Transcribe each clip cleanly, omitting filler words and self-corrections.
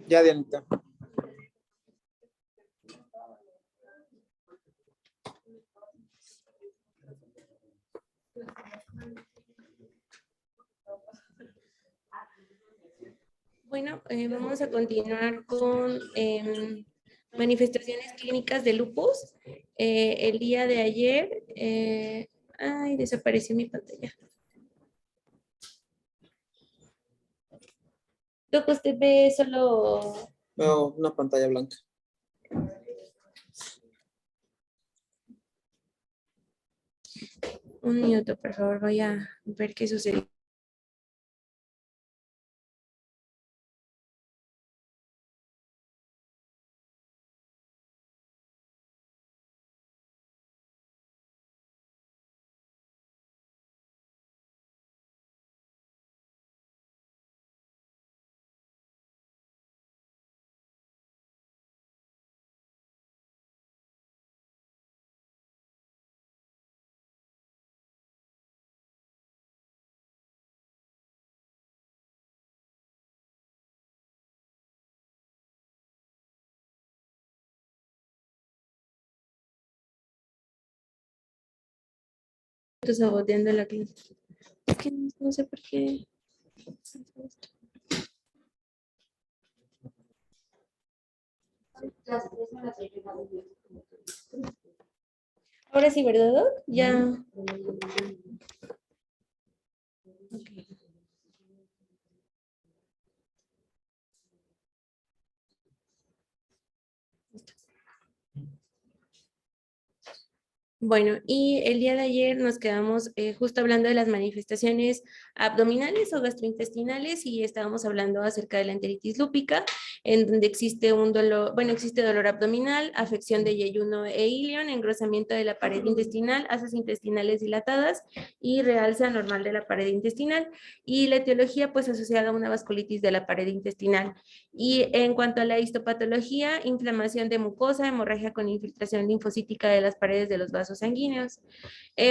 Ya, Dianita. Bueno, vamos a continuar con manifestaciones clínicas de lupus. El día de ayer, ay, desapareció mi pantalla. Doc, ¿usted ve solo? Veo una pantalla blanca. Un minuto, por favor, voy a ver qué sucede. Saboteando la clase. Es que no sé por qué. Ahora sí, ¿verdad, Doc? Ya. Okay. Bueno, y el día de ayer nos quedamos justo hablando de las manifestaciones abdominales o gastrointestinales y estábamos hablando acerca de la enteritis lúpica, en donde existe un dolor, bueno, existe dolor abdominal, afección de yeyuno e ilion, engrosamiento de la pared intestinal, asas intestinales dilatadas y realce anormal de la pared intestinal. Y la etiología pues asociada a una vasculitis de la pared intestinal. Y en cuanto a la histopatología, inflamación de mucosa, hemorragia con infiltración linfocítica de las paredes de los vasos sanguíneos.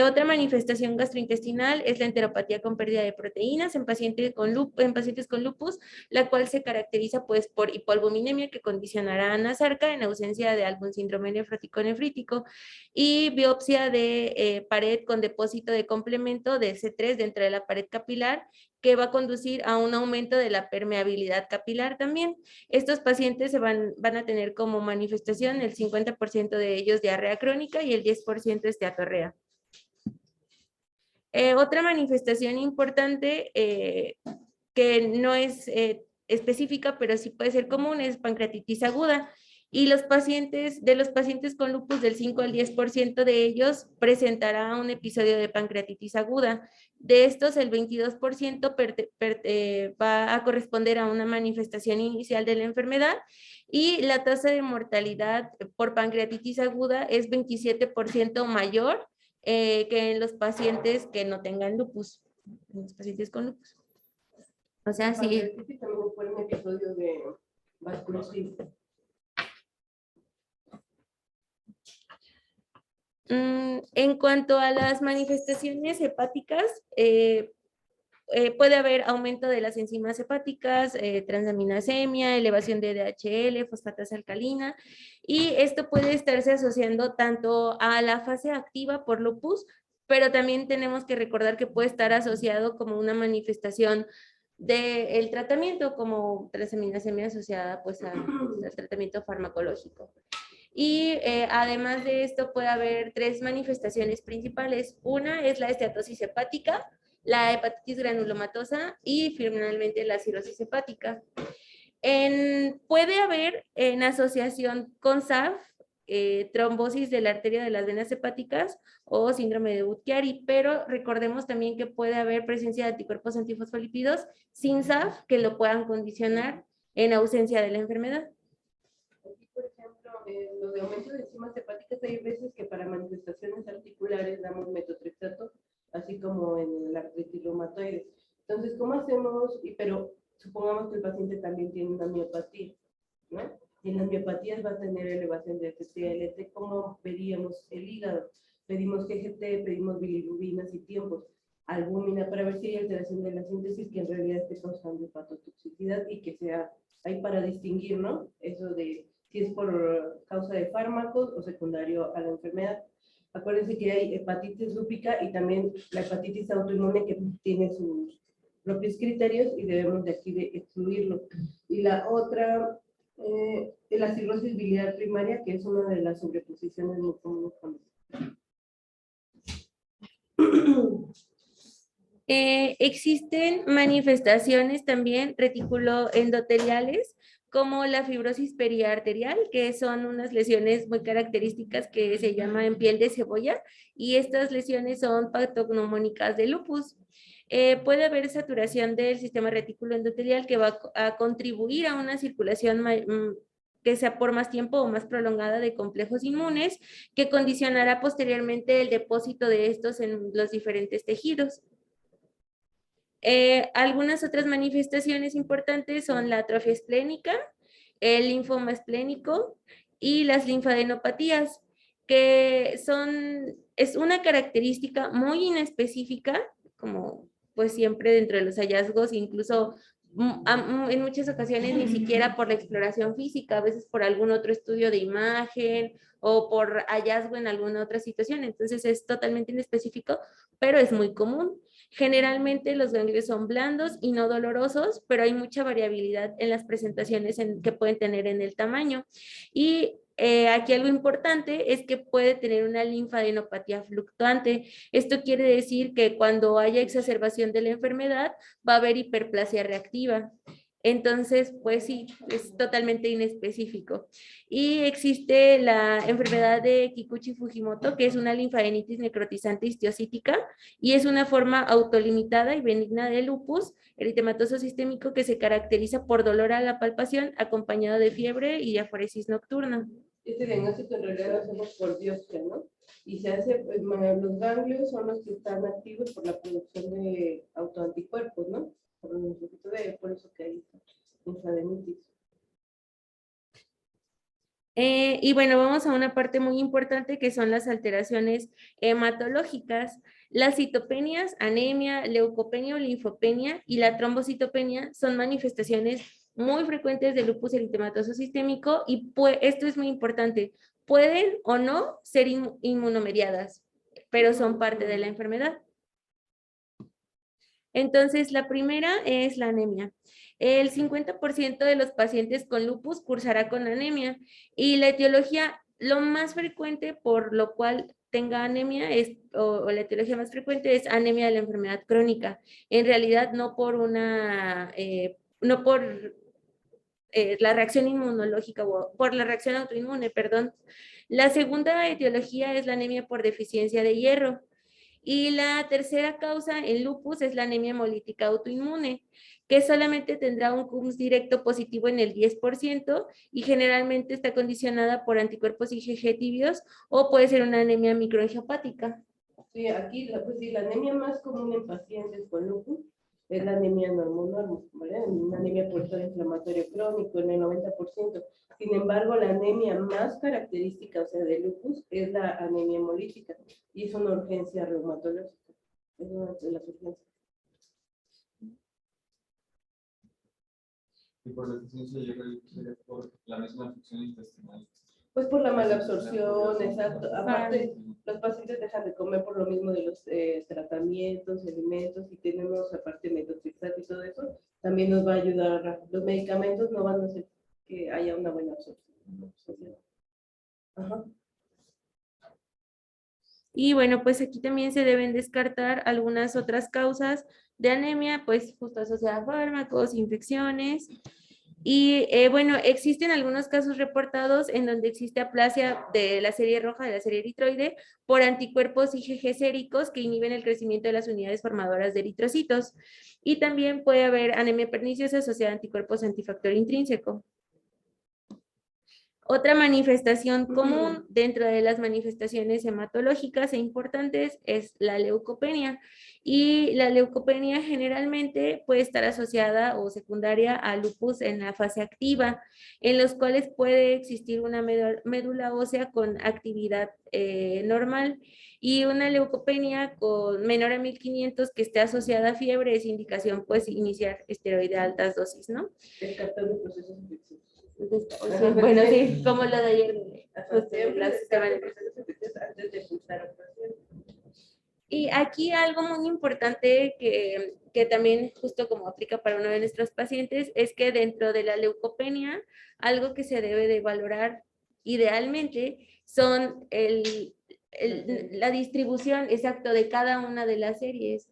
Otra manifestación gastrointestinal es la enteropatía con pérdida de proteínas en pacientes con lupus, la cual se caracteriza pues por hipoalbuminemia que condicionará a anasarca en ausencia de algún síndrome nefrótico nefrítico y biopsia de pared con depósito de complemento de C3 dentro de la pared capilar que va a conducir a un aumento de la permeabilidad capilar también. Estos pacientes van a tener como manifestación el 50% de ellos diarrea crónica y el 10% esteatorrea. Otra manifestación importante que no es específica, pero sí puede ser común, es pancreatitis aguda. Y los pacientes con lupus, del 5 al 10% de ellos presentará un episodio de pancreatitis aguda. De estos, el 22% va a corresponder a una manifestación inicial de la enfermedad y la tasa de mortalidad por pancreatitis aguda es 27% mayor que en los pacientes que no tengan lupus, en los pacientes con lupus. O sea, sí. También fue un episodio de vasculitis. En cuanto a las manifestaciones hepáticas, puede haber aumento de las enzimas hepáticas, transaminasemia, elevación de DHL, fosfatasa alcalina, y esto puede estarse asociando tanto a la fase activa por lupus, pero también tenemos que recordar que puede estar asociado como una manifestación del tratamiento, como transaminasemia asociada pues al tratamiento farmacológico. Y además de esto puede haber tres manifestaciones principales. Una es la esteatosis hepática, la hepatitis granulomatosa y finalmente la cirrosis hepática. Puede haber en asociación con SAF, trombosis de la arteria de las venas hepáticas o síndrome de Budd-Chiari, pero recordemos también que puede haber presencia de anticuerpos antifosfolípidos sin SAF que lo puedan condicionar en ausencia de la enfermedad. Aquí, por ejemplo, lo de aumento de enzimas hepáticas, hay veces que para manifestaciones articulares damos metotrexato, así como en la artritis reumatoide. Entonces, ¿cómo hacemos? Pero supongamos que el paciente también tiene una miopatía, ¿no? Y en las miopatías va a tener elevación de ST-LT. ¿Cómo pedíamos el hígado? Pedimos GGT, pedimos bilirubinas y tiempos. albúmina, para ver si hay alteración de la síntesis que en realidad esté causando hepatotoxicidad y que sea ahí para distinguir, ¿no? Eso de si es por causa de fármacos o secundario a la enfermedad. Acuérdense que hay hepatitis lúpica y también la hepatitis autoinmune que tiene sus propios criterios y debemos de aquí de excluirlo. Y la otra, la cirrosis biliar primaria, que es una de las sobreposiciones muy comunes con existen manifestaciones también reticuloendoteliales como la fibrosis periarterial, que son unas lesiones muy características que se llaman piel de cebolla, y estas lesiones son patognomónicas de lupus. Puede haber saturación del sistema reticuloendotelial que va a contribuir a una circulación que sea por más tiempo o más prolongada de complejos inmunes, que condicionará posteriormente el depósito de estos en los diferentes tejidos. Algunas otras manifestaciones importantes son la atrofia esplénica, el linfoma esplénico y las linfadenopatías, que es una característica muy inespecífica, como pues siempre dentro de los hallazgos, incluso en muchas ocasiones ni siquiera por la exploración física, a veces por algún otro estudio de imagen o por hallazgo en alguna otra situación. Entonces es totalmente inespecífico, pero es muy común. Generalmente los ganglios son blandos y no dolorosos, pero hay mucha variabilidad en las presentaciones que pueden tener en el tamaño. Y aquí algo importante es que puede tener una linfadenopatía fluctuante. Esto quiere decir que cuando haya exacerbación de la enfermedad va a haber hiperplasia reactiva. Entonces, pues sí, es totalmente inespecífico. Y existe la enfermedad de Kikuchi-Fujimoto, que es una linfadenitis necrotizante histiocítica, y es una forma autolimitada y benigna de lupus eritematoso sistémico que se caracteriza por dolor a la palpación acompañado de fiebre y diaforesis nocturna. Este diagnóstico en realidad lo hacemos por biopsia, ¿no? Y se hace, pues, los ganglios son los que están activos por la producción de autoanticuerpos, ¿no? Por eso que hay linfadenitis. Y bueno, vamos a una parte muy importante que son las alteraciones hematológicas. Las citopenias, anemia, leucopenia o linfopenia y la trombocitopenia son manifestaciones muy frecuentes de lupus eritematoso sistémico y esto es muy importante, pueden o no ser inmunomediadas, pero son parte de la enfermedad. Entonces, la primera es la anemia. El 50% de los pacientes con lupus cursará con anemia y la etiología, lo más frecuente por lo cual tenga anemia o la etiología más frecuente es anemia de la enfermedad crónica. En realidad no por la reacción inmunológica o por la reacción autoinmune, perdón. La segunda etiología es la anemia por deficiencia de hierro. Y la tercera causa en lupus es la anemia hemolítica autoinmune, que solamente tendrá un CUMS directo positivo en el 10% y generalmente está condicionada por anticuerpos IgG tibios o puede ser una anemia microangiopática. Sí, aquí pues, sí, la anemia más común en pacientes con lupus es la anemia normonormo, ¿vale? Una anemia por estado inflamatorio crónico en el 90%. Sin embargo, la anemia más característica, o sea, de lupus, es la anemia hemolítica y es una urgencia reumatológica. Es una de las urgencias. Y por deficiencia de hierro, por la misma infección intestinal. Pues por la mala absorción, exacto. Aparte, los pacientes dejan de comer por lo mismo de los tratamientos, alimentos, y tenemos aparte metotrexato y todo eso, también nos va a ayudar. Los medicamentos no van a hacer que haya una buena absorción. Ajá. Y bueno, pues aquí también se deben descartar algunas otras causas de anemia, pues justo asociadas a fármacos, infecciones. Y bueno, existen algunos casos reportados en donde existe aplasia de la serie roja, de la serie eritroide, por anticuerpos IgG séricos que inhiben el crecimiento de las unidades formadoras de eritrocitos. Y también puede haber anemia perniciosa asociada a anticuerpos antifactor intrínseco. Otra manifestación común dentro de las manifestaciones hematológicas e importantes es la leucopenia. Y la leucopenia generalmente puede estar asociada o secundaria a lupus en la fase activa, en los cuales puede existir una médula ósea con actividad normal. Y una leucopenia con menor a 1500 que esté asociada a fiebre es indicación pues iniciar esteroide a altas dosis, ¿no? Descartando procesos infecciosos. Bueno, sí, como lo de ayer. Hasta siempre descarta procesos infecciosos antes de pulsar operación. Y aquí algo muy importante que también justo como aplica para uno de nuestros pacientes es que dentro de la leucopenia, algo que se debe de valorar idealmente son la distribución exacto de cada una de las series.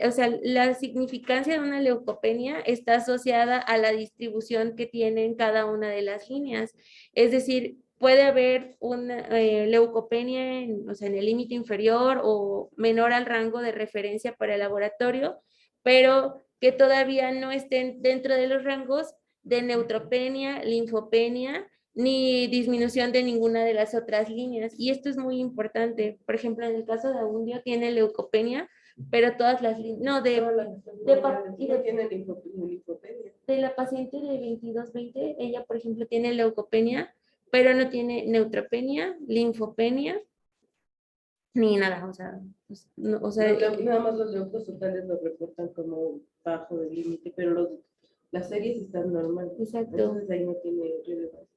O sea, la significancia de una leucopenia está asociada a la distribución que tienen cada una de las líneas. Es decir, puede haber una leucopenia o sea, en el límite inferior o menor al rango de referencia para el laboratorio, pero que todavía no estén dentro de los rangos de neutropenia, linfopenia, ni disminución de ninguna de las otras líneas. Y esto es muy importante. Por ejemplo, en el caso de Abundio tiene leucopenia, pero todas las líneas, no, de la paciente de 22-20, ella, por ejemplo, tiene leucopenia, pero no tiene neutropenia, linfopenia, ni nada, o sea, pues, no, o sea, Nada más los leucos totales lo reportan como bajo del límite, pero las series están normales. exacto. Entonces ahí no tiene relevancia.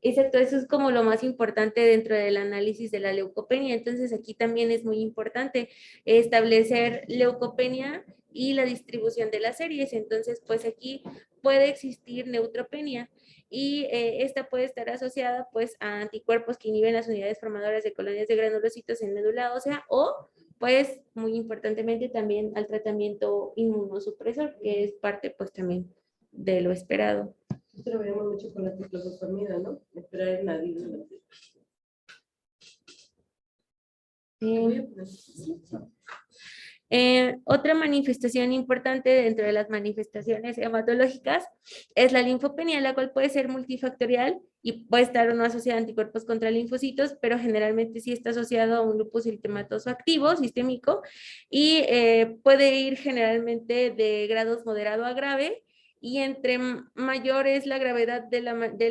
Exacto, eso es como lo más importante dentro del análisis de la leucopenia. Entonces aquí también es muy importante establecer leucopenia y la distribución de las series. Entonces, pues aquí puede existir neutropenia y esta puede estar asociada pues a anticuerpos que inhiben las unidades formadoras de colonias de granulocitos en médula ósea o pues muy importantemente también al tratamiento inmunosupresor, que es parte pues también de lo esperado. Trabajamos mucho con la ciclofosfamida, ¿no? Esperar el nadie. Otra manifestación importante dentro de las manifestaciones hematológicas es la linfopenia, la cual puede ser multifactorial y puede estar o no asociada a anticuerpos contra linfocitos, pero generalmente sí está asociado a un lupus eritematoso activo, sistémico, y puede ir generalmente de grados moderado a grave, y entre mayor es la gravedad de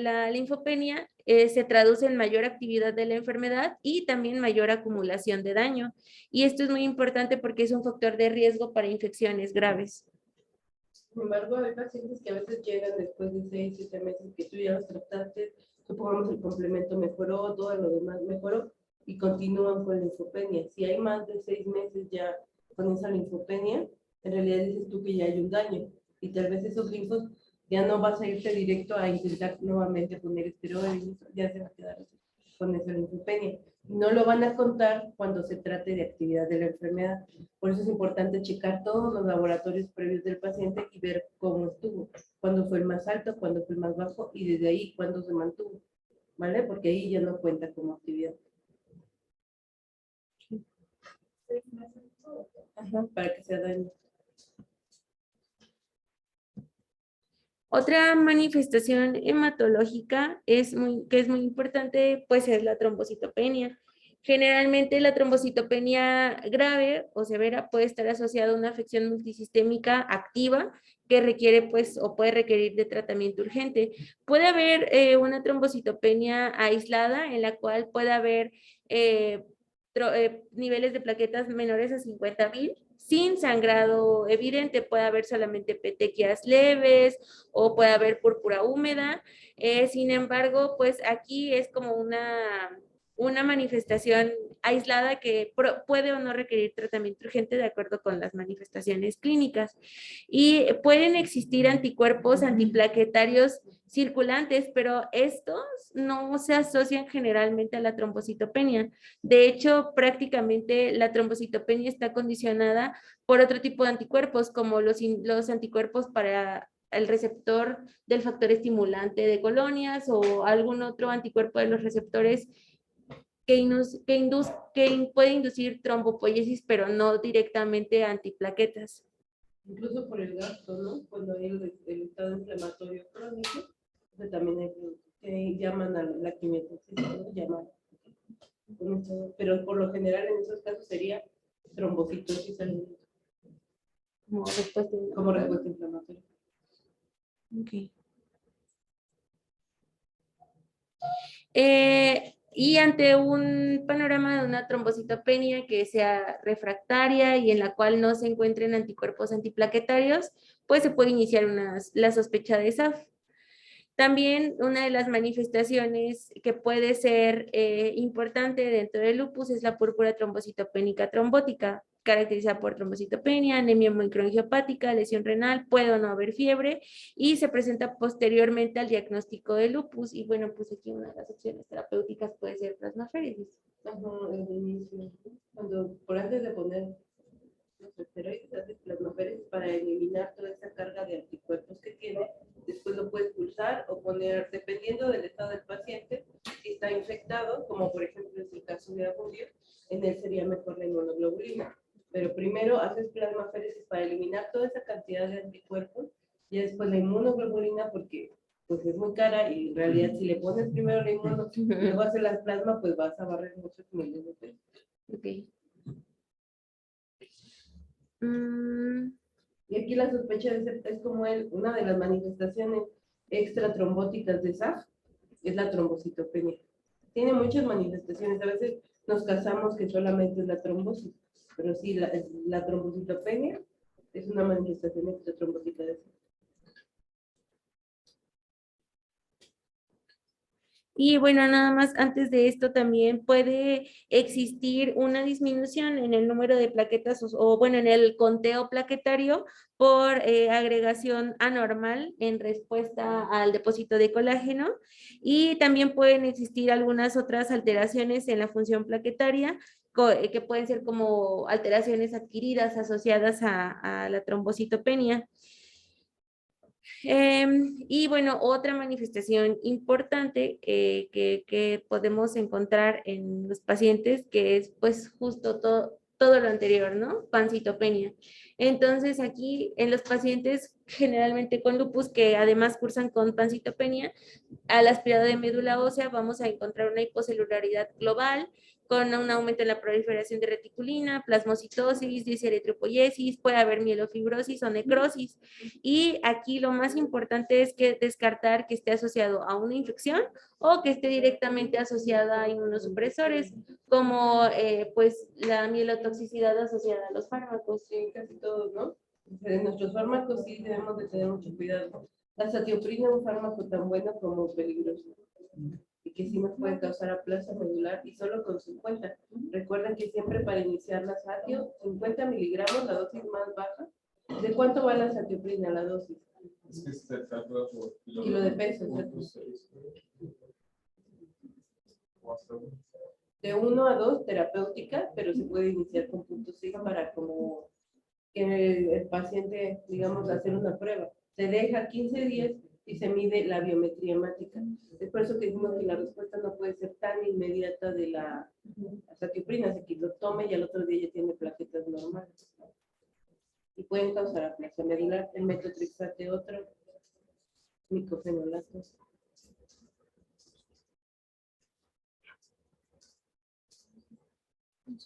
la linfopenia, se traduce en mayor actividad de la enfermedad y también mayor acumulación de daño. Y esto es muy importante porque es un factor de riesgo para infecciones graves. Sin embargo, hay pacientes que a veces llegan después de 6, 7 meses que tú ya los trataste, supongamos el complemento mejoró, todo lo demás mejoró y continúan con linfopenia. Si hay más de 6 meses ya con esa linfopenia, en realidad dices tú que ya hay un daño y tal vez esos linfos ya no vas a irte directo a intentar nuevamente poner esteroides, ya se va a quedar así, con esa linfopenia. No lo van a contar cuando se trate de actividad de la enfermedad. Por eso es importante checar todos los laboratorios previos del paciente y ver cómo estuvo, cuándo fue el más alto, cuándo fue el más bajo y desde ahí cuándo se mantuvo, ¿vale? Porque ahí ya no cuenta como actividad. Ajá, para que sea daño. Otra manifestación hematológica que es muy importante, pues es la trombocitopenia. Generalmente la trombocitopenia grave o severa puede estar asociada a una afección multisistémica activa que requiere pues o puede requerir de tratamiento urgente. Puede haber una trombocitopenia aislada en la cual puede haber niveles de plaquetas menores a 50,000 sin sangrado evidente, puede haber solamente petequias leves o puede haber púrpura húmeda. Sin embargo, pues aquí es como una manifestación aislada que puede o no requerir tratamiento urgente de acuerdo con las manifestaciones clínicas. Y pueden existir anticuerpos antiplaquetarios circulantes, pero estos no se asocian generalmente a la trombocitopenia. De hecho, prácticamente la trombocitopenia está condicionada por otro tipo de anticuerpos, como los anticuerpos para el receptor del factor estimulante de colonias o algún otro anticuerpo de los receptores que puede inducir trombopoiesis, pero no directamente antiplaquetas. Incluso por el gasto, ¿no? Cuando hay el estado inflamatorio crónico, también hay que llaman a general en esos casos sería trombocitosis alveolar, Como respuesta. como respuesta inflamatoria. Ok. Y ante un panorama de una trombocitopenia que sea refractaria y en la cual no se encuentren anticuerpos antiplaquetarios, pues se puede iniciar la sospecha de SAF. También una de las manifestaciones que puede ser importante dentro del lupus es la púrpura trombocitopénica trombótica, caracterizada por trombocitopenia, anemia microangiopática, lesión renal, puede o no haber fiebre y se presenta posteriormente al diagnóstico de lupus. Y bueno, pues aquí una de las opciones terapéuticas puede ser plasmaféresis. Ajá, el inicio, cuando por antes de poner los esteroides, haces plasmaféresis para eliminar toda esa carga de anticuerpos que tiene. Después lo puedes pulsar o poner, dependiendo del estado del paciente, si está infectado, como por ejemplo es el caso de Abudio, en él sería mejor la inmunoglobulina. Pero primero haces plasmaféresis para eliminar toda esa cantidad de anticuerpos y después la inmunoglobulina porque pues es muy cara y en realidad si le pones primero la inmuno y luego haces las plasma, pues vas a barrer muchos miles de pesos. Ok. Y aquí la sospecha es como una de las manifestaciones extratrombóticas de SAF, es la trombocitopenia. Tiene muchas manifestaciones, a veces nos casamos que solamente es la trombosis, pero sí, la trombocitopenia es una manifestación extratrombótica de SAF. Y bueno, nada más antes de esto también puede existir una disminución en el número de plaquetas o bueno, en el conteo plaquetario por agregación anormal en respuesta al depósito de colágeno y también pueden existir algunas otras alteraciones en la función plaquetaria que pueden ser como alteraciones adquiridas asociadas a la trombocitopenia. Y bueno, otra manifestación importante que podemos encontrar en los pacientes, que es pues justo todo lo anterior, ¿no? Pancitopenia. Entonces aquí en los pacientes generalmente con lupus que además cursan con pancitopenia, al aspirado de médula ósea vamos a encontrar una hipocelularidad global con un aumento en la proliferación de reticulina, plasmocitosis, diseritropoiesis, puede haber mielofibrosis o necrosis. Y aquí lo más importante es que descartar que esté asociado a una infección o que esté directamente asociada a inmunosupresores, como pues la mielotoxicidad asociada a los fármacos. Sí, casi todos, ¿no? En nuestros fármacos sí debemos de tener mucho cuidado. La satioprina es un fármaco tan bueno como peligroso y que sí nos puede causar aplasia medular y solo con 50. Recuerden que siempre para iniciar la satio, 50 miligramos, la dosis más baja. ¿De cuánto va la satioprina, la dosis? Es que se calcula por Kilo de peso, exacto. De 1 a 2 terapéutica, pero se puede iniciar con 0.6 para como que el paciente, digamos, hacer una prueba. Se deja 15 días y se mide la biometría hemática. Es por eso que decimos que la respuesta no puede ser tan inmediata de la satioprina, así que lo tome y al otro día ya tiene plaquetas normales. Y pueden causar aplasia medular, el metotrexate otro, micofenolatos.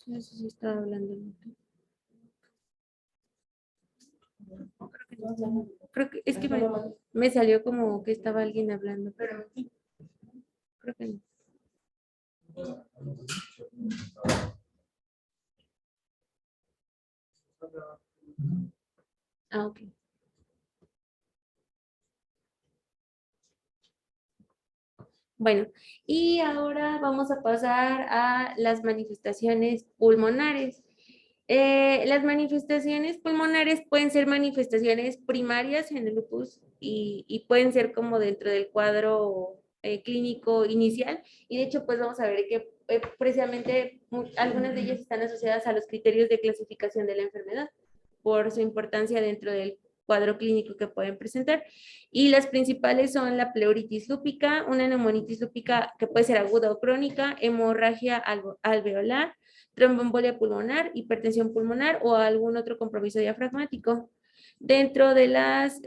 No sé si estaba hablando. Creo que es que me salió como que estaba alguien hablando, pero creo que no. Ah, ok. Bueno, y ahora vamos a pasar a las manifestaciones pulmonares. Las manifestaciones pulmonares pueden ser manifestaciones primarias en el lupus y pueden ser como dentro del cuadro clínico inicial. Y de hecho, pues vamos a ver que precisamente algunas de ellas están asociadas a los criterios de clasificación de la enfermedad por su importancia dentro del cuadro clínico que pueden presentar. Y las principales son la pleuritis lúpica, una neumonitis lúpica que puede ser aguda o crónica, hemorragia alveolar, tromboembolia pulmonar, hipertensión pulmonar o algún otro compromiso diafragmático. Dentro de las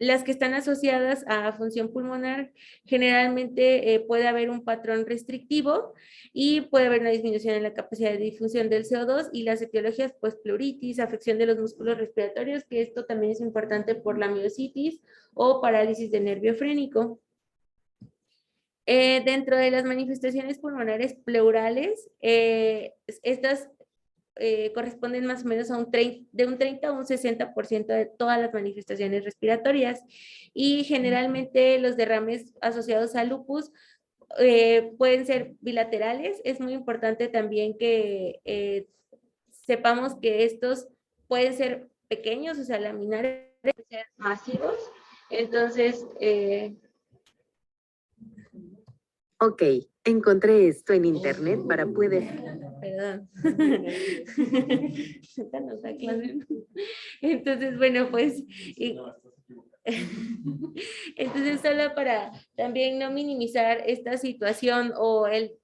las que están asociadas a función pulmonar, generalmente puede haber un patrón restrictivo y puede haber una disminución en la capacidad de difusión del CO2 y las etiologías, pues pleuritis, afección de los músculos respiratorios, que esto también es importante por la miositis o parálisis del nervio frénico. Dentro de las manifestaciones pulmonares pleurales, estas corresponden más o menos a de un 30 a un 60% de todas las manifestaciones respiratorias y generalmente los derrames asociados a lupus pueden ser bilaterales. Es muy importante también que sepamos que estos pueden ser pequeños, o sea, laminares, pueden ser masivos. Entonces, Ok, encontré esto en internet para poder... perdón. Cuéntanos la clase. Entonces, bueno, pues, No, estás equivocado. entonces solo para también no minimizar esta situación o el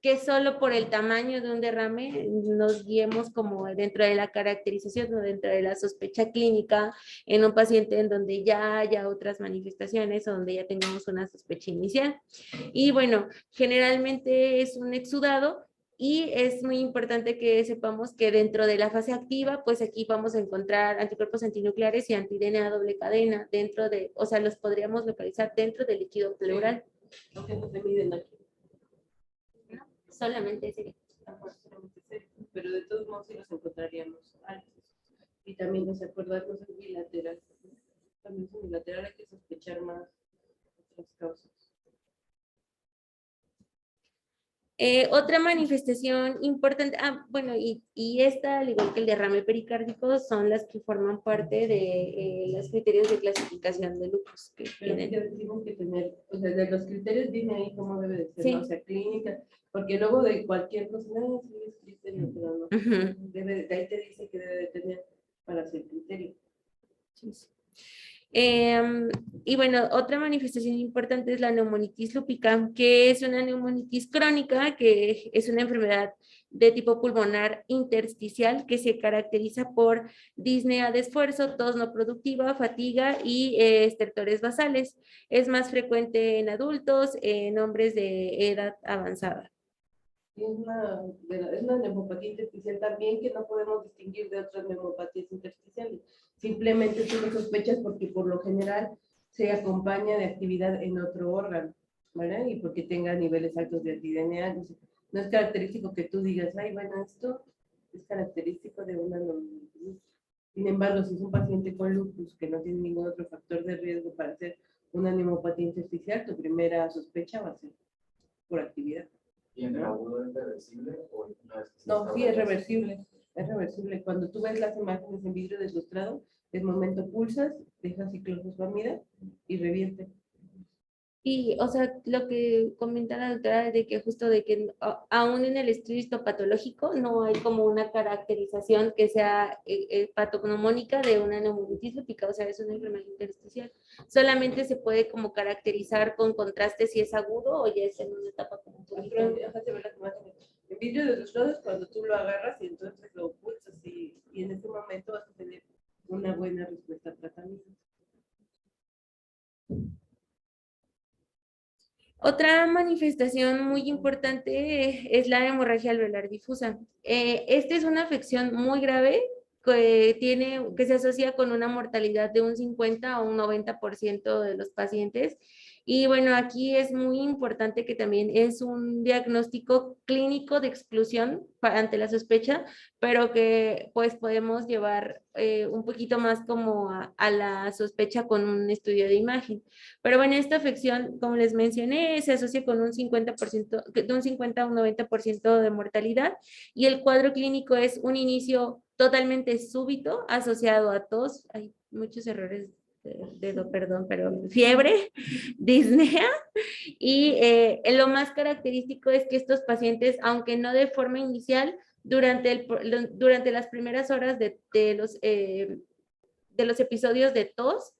que solo por el tamaño de un derrame nos guiemos como dentro de la caracterización o dentro de la sospecha clínica en un paciente en donde ya haya otras manifestaciones o donde ya tengamos una sospecha inicial. Y bueno, generalmente es un exudado y es muy importante que sepamos que dentro de la fase activa, pues aquí vamos a encontrar anticuerpos antinucleares y anti-DNA doble cadena dentro de, o sea, los podríamos localizar dentro del líquido pleural. Aunque no se miden aquí. Solamente ese. Pero de todos modos sí los encontraríamos altos. Y también nos acordarnos del bilateral. También es un bilateral, hay que sospechar más otras causas. Otra manifestación importante, bueno, y esta, al igual que el derrame pericárdico, son las que forman parte de los criterios de clasificación de lupus que Pero tienen. ya decimos que tener, o sea, de los criterios viene ahí cómo debe de ser, Sí. ¿no? O sea, clínica, porque luego de cualquier cosa, no, sí es criterio, pero no. Ujú. Debe, de ahí te dice que debe de tener para ser criterio. Sí, sí. Y bueno, otra manifestación importante es la neumonitis lúpica, que es una neumonitis crónica, que es una enfermedad de tipo pulmonar intersticial que se caracteriza por disnea de esfuerzo, tos no productiva, fatiga y estertores basales. Es más frecuente en adultos, en hombres de edad avanzada. Y es una neumopatía intersticial también que no podemos distinguir de otras neumopatías intersticiales. Simplemente tú lo sospechas porque por lo general se acompaña de actividad en otro órgano, ¿verdad? Y porque tenga niveles altos de anti-DNA. No es característico que tú digas, ay, bueno, esto es característico de una neumonitis. Sin embargo, si es un paciente con lupus que no tiene ningún otro factor de riesgo para hacer una neumopatía intersticial, tu primera sospecha va a ser por actividad. ¿Y en el agudo es reversible o una vez que se No, sí, es establece? reversible. Es reversible. Cuando tú ves las imágenes en vidrio deslustrado, es momento pulsas, dejas ciclofosfamida y revierte. Y, o sea, lo que comenta la doctora de que justo de que aún en el estudio histopatológico no hay como una caracterización que sea patognomónica de una neumonitis lúpica, o sea, es una enfermedad intersticial. Solamente se puede como caracterizar con contraste si es agudo o ya es en una etapa como un poquito. Ajá, se ven las imágenes. En vidrio deslustrado es cuando tú lo agarras y entonces lo pulsas y en ese momento vas a tener una buena respuesta al tratamiento. Otra manifestación muy importante es la hemorragia alveolar difusa. Esta es una afección muy grave que se asocia con una mortalidad de un 50 a un 90% de los pacientes. Y bueno, aquí es muy importante que también es un diagnóstico clínico de exclusión ante la sospecha, pero que pues podemos llevar un poquito más como a la sospecha con un estudio de imagen. Pero bueno, esta afección, como les mencioné, se asocia con un 50%, de un 50 a un 90% de mortalidad y el cuadro clínico es un inicio totalmente súbito asociado a tos, hay muchos errores de dedo, perdón, pero fiebre, disnea y lo más característico es que estos pacientes, aunque no de forma inicial, durante las primeras horas de los episodios de tos,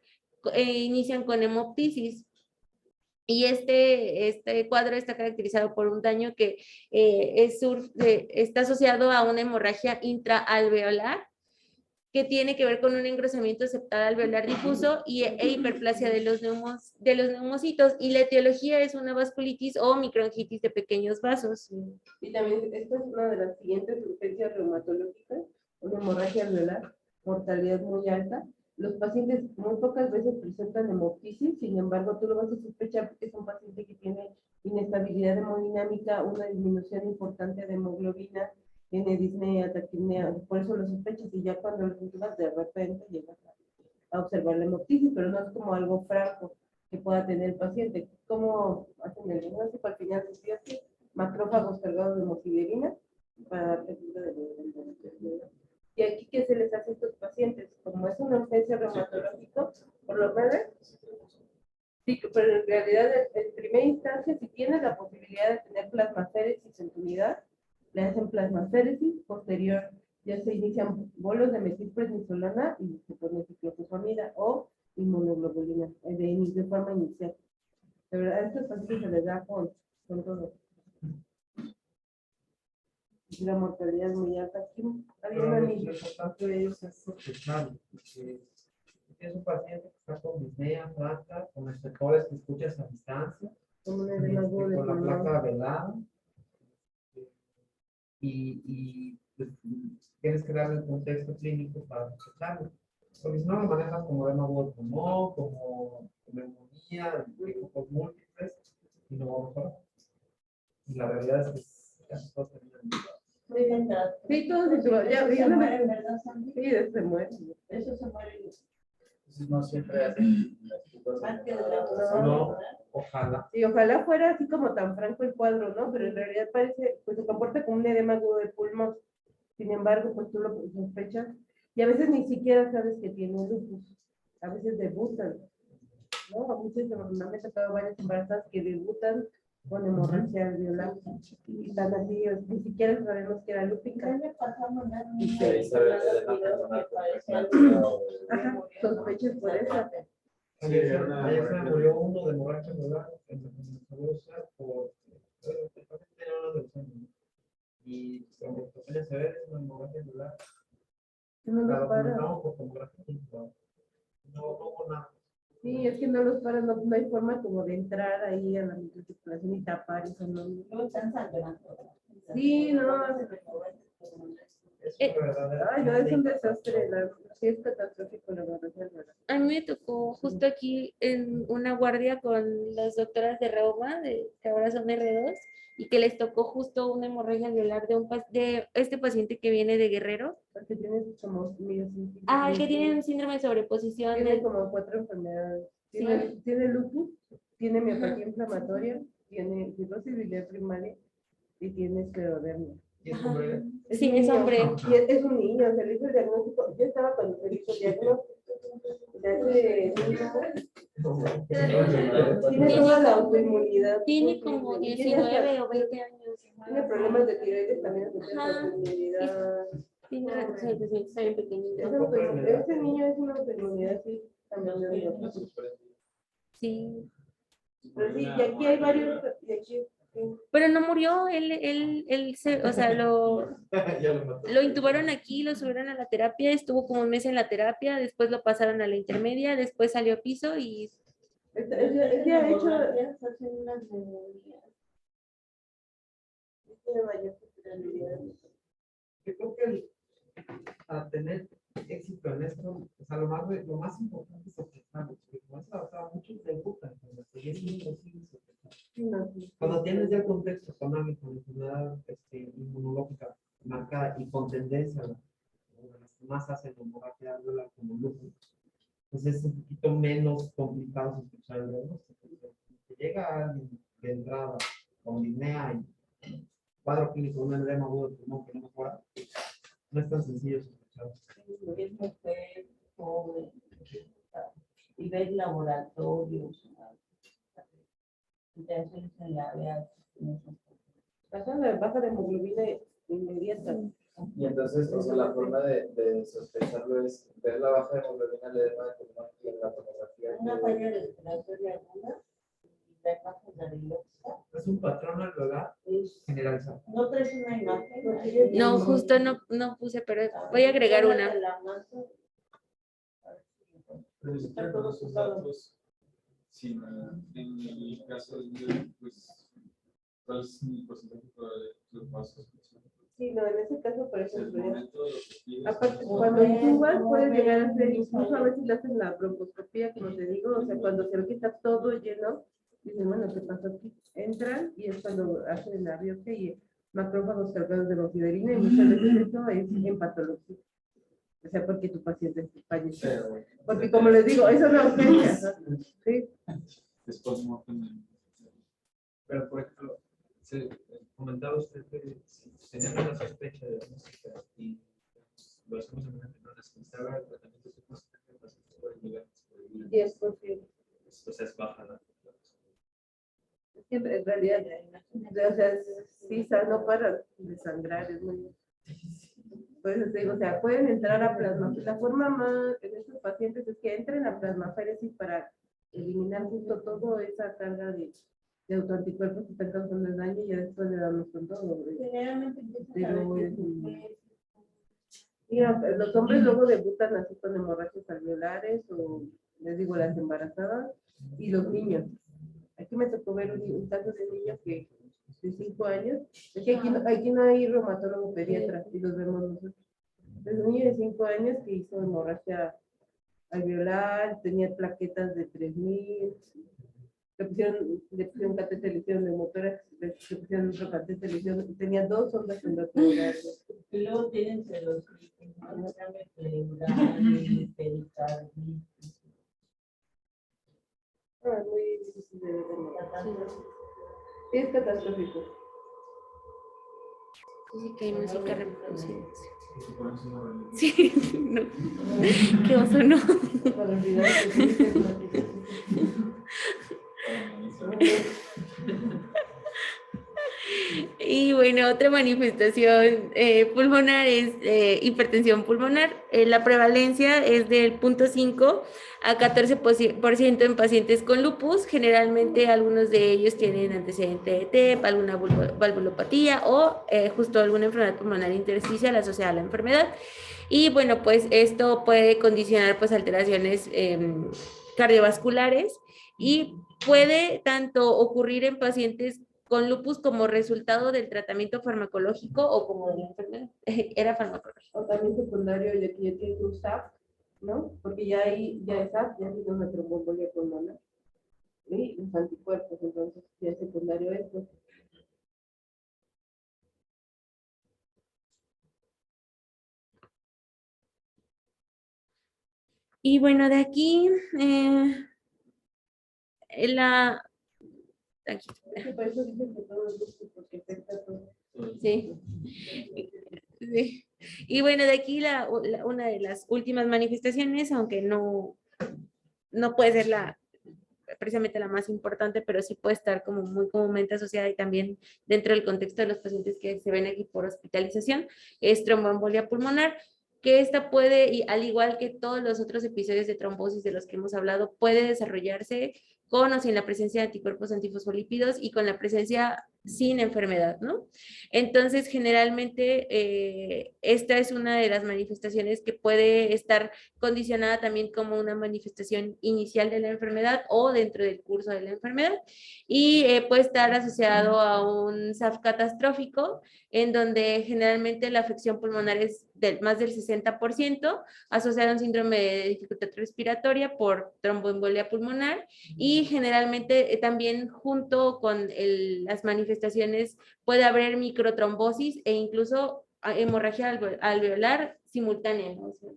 inician con hemoptisis. Y este cuadro está caracterizado por un daño que está asociado a una hemorragia intraalveolar que tiene que ver con un engrosamiento septal alveolar difuso e hiperplasia de los neumocitos. Y la etiología es una vasculitis o microangitis de pequeños vasos. Y también esta es una de las siguientes urgencias reumatológicas, una hemorragia alveolar, mortalidad muy alta. Los pacientes muy pocas veces presentan hemoptisis, sin embargo, tú lo vas a sospechar porque es un paciente que tiene inestabilidad hemodinámica, una disminución importante de hemoglobina, tiene disnea, taquipnea, por eso lo sospechas y ya cuando lo síntomas de repente llegas a observar la hemoptisis, pero no es como algo franco que pueda tener el paciente. ¿Cómo hacen el diagnóstico? Al final se dice macrófagos cargados de hemosiderina para dar cuenta de y aquí, ¿qué se les hace a estos pacientes? Como es una urgencia reumatológica, por lo menos, sí, pero en realidad, en primera instancia, si tiene la posibilidad de tener plasmaféresis en tu unidad, le hacen plasmaféresis, posterior ya se inician bolos de metilprednisolona y se pone ciclofosfamida o inmunoglobulina de forma inicial. De verdad, a estos pacientes se les da con todo. Y la mortalidad es muy alta. Aquí había una Lo niña. importante de ellos es sospechar, porque es un paciente que está con disnea franca, con receptores que escuchas a distancia, Como un edema agudo de con la pulmón. placa velada, y pues, tienes que darle el contexto clínico para sospecharlo. Porque si no lo manejas como edema agudo de pulmón, como neumonía, equipos múltiples, y no va a mejorar. Y la realidad es que casi todos terminan. Sí, todos se suban. Ya no me... Sí, se muere. Eso se muere. Entonces no siempre hacen las culpas. No, ojalá. Sí, ojalá fuera así como tan franco el cuadro, ¿no? Pero en realidad parece, pues se comporta como un edema agudo de pulmón. Sin embargo, pues tú lo sospechas. Y a veces ni siquiera sabes que tiene lupus. A veces debutan, ¿no? A veces me ha tocado varias embarazadas que debutan con hemorragia alveolar. Y están así, ni siquiera sabemos que era lúpica. Y ahí se ve el edema pulmonar complejo. Ajá, sospechas por eso. Ayer se me murió uno de hemorragia alveolar en el seguro social por y complicaciones severas en la hemorragia alveolar. Que no La los para. documentamos por tomografía individual. No hubo nada. Sí, es que no los para, no, no hay forma como de entrar ahí a la microcirculación y tapar eso, ¿no? Sí, no. Es una verdadera. Ay, no, es un desastre, sí es catastrófico la hemorragia alveolar. A mí me tocó justo aquí en una guardia con las doctoras de reuma, que ahora son R2, y que les tocó justo una hemorragia alveolar de este paciente que viene de Guerrero. Porque tienes como Que tiene un síndrome de sobreposición. tiene como 4 enfermedades. Tiene lupus, tiene miopatía inflamatoria, tiene cirrosis biliar primaria y tiene esclerodermia. ¿Y es hombre? Sí, un es niño, hombre. Y es un niño, se le hizo el diagnóstico. Yo estaba cuando se le hizo el diagnóstico. Tiene toda la autoinmunidad. Tiene como 19 o 20 años. Tiene problemas de tiroides también. Ajá. Autoinmunidad. Tiene retraso de crecimiento, está bien pequeñito. Ese niño es una autoinmunidad, sí. También de digo. Sí. Pero sí, y aquí hay varios. Y aquí, sí. Pero no murió, o sea, lo intubaron aquí, lo subieron a la terapia, estuvo como un mes en la terapia, después lo pasaron a la intermedia, después salió a piso y... Ella ha hecho... Yo creo que para tener éxito en esto, o sea, lo más importante es sospecharlo, porque como eso pasaba, muchos debutan con esto y es imposible sospechar. Cuando tienes ya el contexto económico, con enfermedad inmunológica marcada y con tendencia a las que más hacen hemorragia alveolar como lupus, pues es un poquito menos complicado sospechar el diagnóstico. Si llega alguien de entrada con disnea y cuadro clínico, un edema agudo de pulmón que no mejora, no es tan sencillo sospechar. Es mujer, joven, y ves laboratorios, ya se la vea. Pasan la baja de hemoglobina inmediata. Y entonces, o sea, la forma de sospecharlo es ver la baja de hemoglobina, el edema de pulmón y en la tomografía. Una falla respiratoria aguda y la imagen de la biopsia. Es un patrón alveolar generalizado. No traes una imagen. No, justo no puse, pero voy a agregar una. Pero si quieren todos sus datos, si en el caso de, pues, ¿cuál es mi porcentaje de los pasos? Sí, no, en ese caso, por El ejemplo, ya. momento de los testigos, Aparte, cuando intubas puedes llegar a hacer, incluso a veces le hacen la broncoscopía, como te digo, o sea, cuando se lo quita todo lleno, dicen, bueno, ¿qué pasó aquí? Entran y es cuando hacen la biopsia y macrófagos cargados de moxiderina y muchas veces eso es en patología. O sea, porque tu paciente falleció. Porque como les digo, eso no es urgencia. ¿Sí? después no tienen. Pero, por ejemplo, comentaba usted que si tenemos la sospecha de música y lo hacemos en una persona sin saber el tratamiento, ¿qué porcentaje de pacientes pueden llegar a sobrevivir? 10%. Entonces es baja la. En realidad, o sea, sí, no para de sangrar, es muy. Por eso te digo, o sea, pueden entrar a plasma. La forma más en estos pacientes es que entren a plasmaféresis para eliminar justo toda esa carga de autoanticuerpos que están causando el daño y ya después le damos con todo. Generalmente Pero, mira, los hombres luego debutan así con hemorragias alveolares o, les digo, las embarazadas y los niños. Aquí me tocó ver un caso de niño que de 5 años, es que aquí no hay reumatólogo pediatra y los vemos nosotros. Es un niño de 5 años que hizo hemorragia alveolar, tenía plaquetas de 3000, le pusieron catéter, le hicieron neumotórax, le pusieron otro catéter, le hicieron, tenía 2 ondas endocrinales. y luego tienen celulitis, derrame pleural, pericarditis. Es muy difícil de ver. Sí, es catastrófico. Sí, que hay música reproduciendo. Y por eso no ven. Sí, no. Qué oso, no. Para olvidar que sí, es una Y bueno, otra manifestación pulmonar es hipertensión pulmonar. La prevalencia es del 0.5 a 14% en pacientes con lupus. Generalmente algunos de ellos tienen antecedente de TEP, alguna valvulopatía o justo alguna enfermedad pulmonar intersticial asociada a la enfermedad. Y bueno, pues esto puede condicionar pues alteraciones cardiovasculares y puede tanto ocurrir en pacientes con lupus como resultado del tratamiento farmacológico o como de la enfermedad. Era farmacológico. O también secundario, ya que ya tienes un SAP, ¿no? Porque ya ahí, ya es SAP, ya tienes una tromboembolia pulmonar. Y los anticuerpos, entonces ya es secundario esto. Y bueno, de aquí, aquí. Es que por eso dicen que todo es lupus, porque afecta a todo. Sí. Sí. Y bueno, de aquí una de las últimas manifestaciones, aunque no puede ser precisamente la más importante, pero sí puede estar como muy comúnmente asociada y también dentro del contexto de los pacientes que se ven aquí por hospitalización, es tromboembolia pulmonar, que esta puede, y al igual que todos los otros episodios de trombosis de los que hemos hablado, puede desarrollarse con o sin la presencia de anticuerpos antifosfolípidos y con la presencia sin enfermedad, ¿no? Entonces, generalmente, esta es una de las manifestaciones que puede estar condicionada también como una manifestación inicial de la enfermedad o dentro del curso de la enfermedad y puede estar asociado a un SAF catastrófico en donde generalmente la afección pulmonar es más del 60%, asociada a un síndrome de dificultad respiratoria por tromboembolia pulmonar y generalmente también junto con las manifestaciones puede haber microtrombosis e incluso hemorragia alveolar simultánea, ¿no? O sea,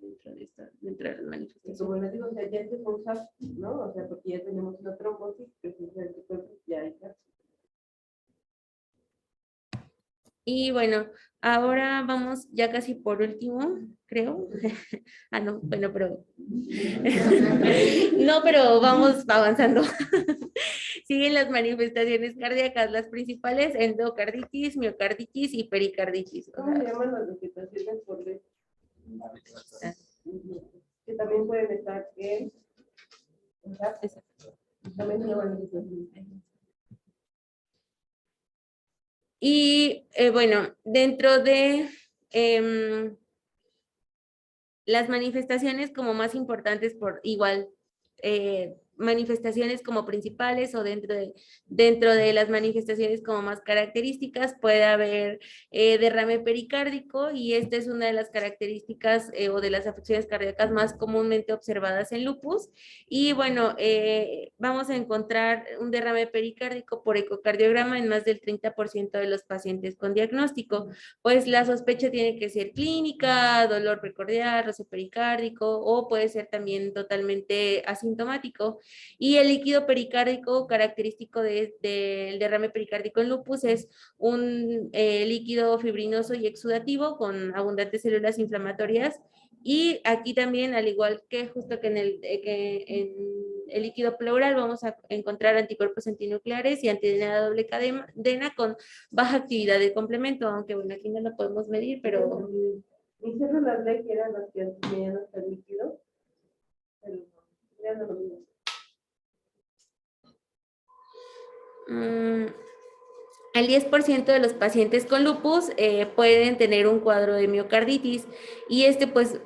dentro de las Y manifestaciones. como les digo, o sea, ya este es un SAP, ¿no? O sea, porque ya tenemos una trombosis, presencia de anticuerpos, ya hay SAP. Y bueno, ahora vamos ya casi por último, creo. Ah, no, bueno, pero... No, pero vamos avanzando. Siguen las manifestaciones cardíacas, las principales, endocarditis, miocarditis y pericarditis. O ¿Cómo sea, se llaman las vegetaciones por ley? Que también pueden estar en SAP. También se llaman vegetaciones. Y bueno, dentro de las manifestaciones como más importantes por igual, manifestaciones como principales o dentro de las manifestaciones como más características puede haber derrame pericárdico y esta es una de las características o de las afecciones cardíacas más comúnmente observadas en lupus y bueno, vamos a encontrar un derrame pericárdico por ecocardiograma en más del 30% de los pacientes con diagnóstico, pues la sospecha tiene que ser clínica, dolor precordial, roce pericárdico o puede ser también totalmente asintomático. Y el líquido pericárdico característico del derrame pericárdico en lupus es un líquido fibrinoso y exudativo con abundantes células inflamatorias. Y aquí también, al igual que justo que en el líquido pleural, vamos a encontrar anticuerpos antinucleares y antidena de doble cadena con baja actividad de complemento, aunque bueno, aquí no lo podemos medir, pero... Mis células B, que eran las que tenían hasta el líquido, pero ya no lo mismo. El 10% de los pacientes con lupus pueden tener un cuadro de miocarditis y este pues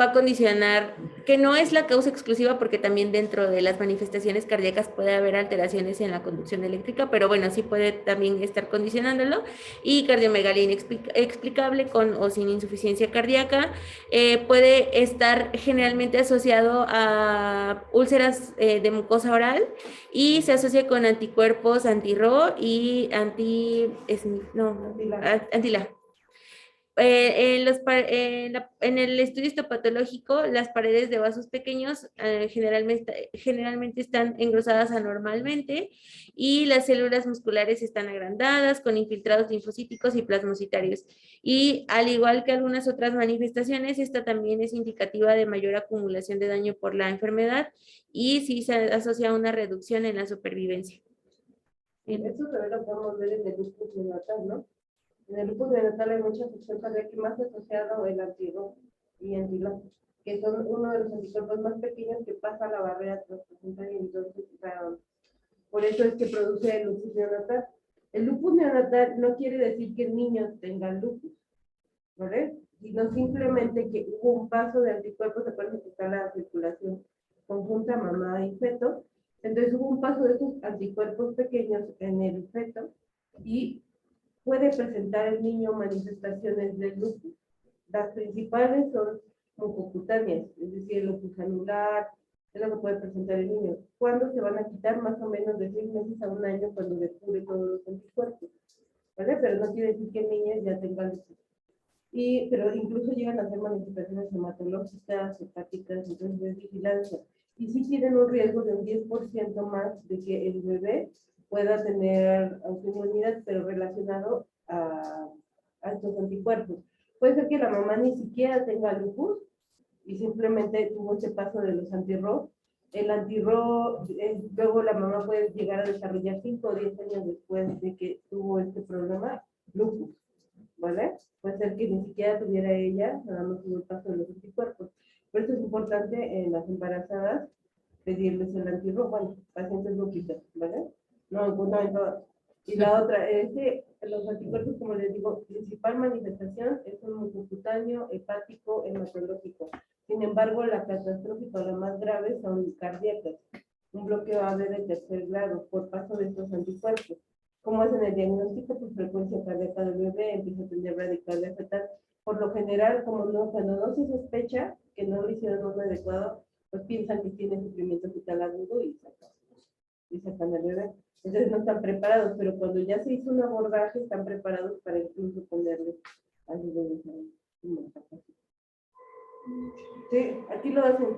va a condicionar, que no es la causa exclusiva porque también dentro de las manifestaciones cardíacas puede haber alteraciones en la conducción eléctrica, pero bueno, sí puede también estar condicionándolo, y cardiomegalia inexplicable con o sin insuficiencia cardíaca, puede estar generalmente asociado a úlceras de mucosa oral y se asocia con anticuerpos anti-RO y anti-LA. En el estudio histopatológico, las paredes de vasos pequeños generalmente están engrosadas anormalmente y las células musculares están agrandadas con infiltrados linfocíticos y plasmocitarios. Y al igual que algunas otras manifestaciones, esta también es indicativa de mayor acumulación de daño por la enfermedad y sí se asocia a una reducción en la supervivencia. Eso también lo podemos ver en el lupus neonatal, ¿no? En el lupus neonatal hay mucha afección cardíaca más asociado el anti-RO y anti-LA, que son uno de los anticuerpos más pequeños que pasa la barrera transplacentaria, entonces, por eso es que produce el lupus neonatal. El lupus neonatal no quiere decir que el niño tenga lupus, ¿vale? Sino simplemente que hubo un paso de anticuerpos, se puede que está la circulación conjunta mamá y feto, entonces hubo un paso de esos anticuerpos pequeños en el feto y puede presentar el niño manifestaciones del lupus. Las principales son mucocutáneas, es decir, el lupus anular, es lo que puede presentar el niño. ¿Cuándo se van a quitar? Más o menos de 6 meses a 1 año cuando depure todos los anticuerpos, ¿vale? Pero no quiere decir que el niño ya tenga lupus. Pero incluso llegan a hacer manifestaciones hematológicas, hepáticas, entonces es vigilancia. Y sí tienen un riesgo de un 10% más de que el bebé pueda tener autoinmunidad, pero relacionado a estos anticuerpos. Puede ser que la mamá ni siquiera tenga lupus y simplemente tuvo ese paso de los anti-RO. El anti-RO, luego la mamá puede llegar a desarrollar 5 o 10 años después de que tuvo este problema, lupus, ¿vale? Puede ser que ni siquiera tuviera ella, nada más tuvo el paso de los anticuerpos. Por eso es importante en las embarazadas pedirles el anti-RO, bueno, pacientes lúpicas, ¿vale? No en todas. Y la otra es que los anticuerpos, como les digo, principal manifestación es un mucocutáneo, hepático, hematológico. Sin embargo, la catastrófica o la más grave son cardíacas. Un bloqueo AV de tercer grado por paso de estos anticuerpos. ¿Cómo es en el diagnóstico? Pues frecuencia cardíaca del bebé, empieza a tener bradicardia fetal. Por lo general, cuando no se sospecha que no le hicieron un adecuado, pues piensan que tiene sufrimiento fetal agudo y sacan al bebé. Entonces no están preparados, pero cuando ya se hizo un abordaje, están preparados para incluso ponerle a los bebés en sí, aquí lo hacen.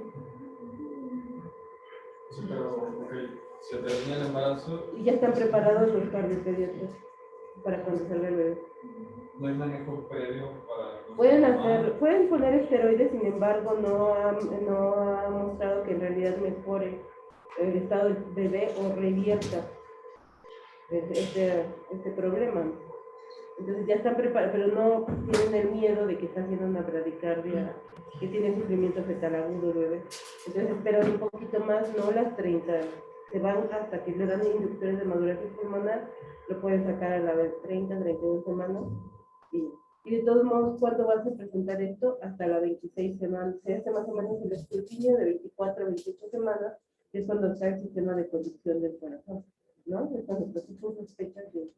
Sí, pero se termina el embarazo. Y ya están preparados los cardiopediatras para cuando salga el bebé. No hay manejo previo para... Pueden poner esteroides, sin embargo, no ha mostrado que en realidad mejore el estado del bebé o revierta este problema. Entonces ya están preparados, pero no tienen el miedo de que está haciendo una bradicardia, que tiene sufrimiento fetal agudo el bebé. Entonces esperan un poquito más, no las 30 se van hasta que le dan inductores de maduración pulmonar, lo pueden sacar a la vez 30, 31 semanas. Y de todos modos, ¿cuándo vas a presentar esto? Hasta la 26 semanas. Se hace más o menos el escrutinio de 24 a 28 semanas, que es cuando está el sistema de conducción del corazón, ¿no? Es cuando se sospecha que...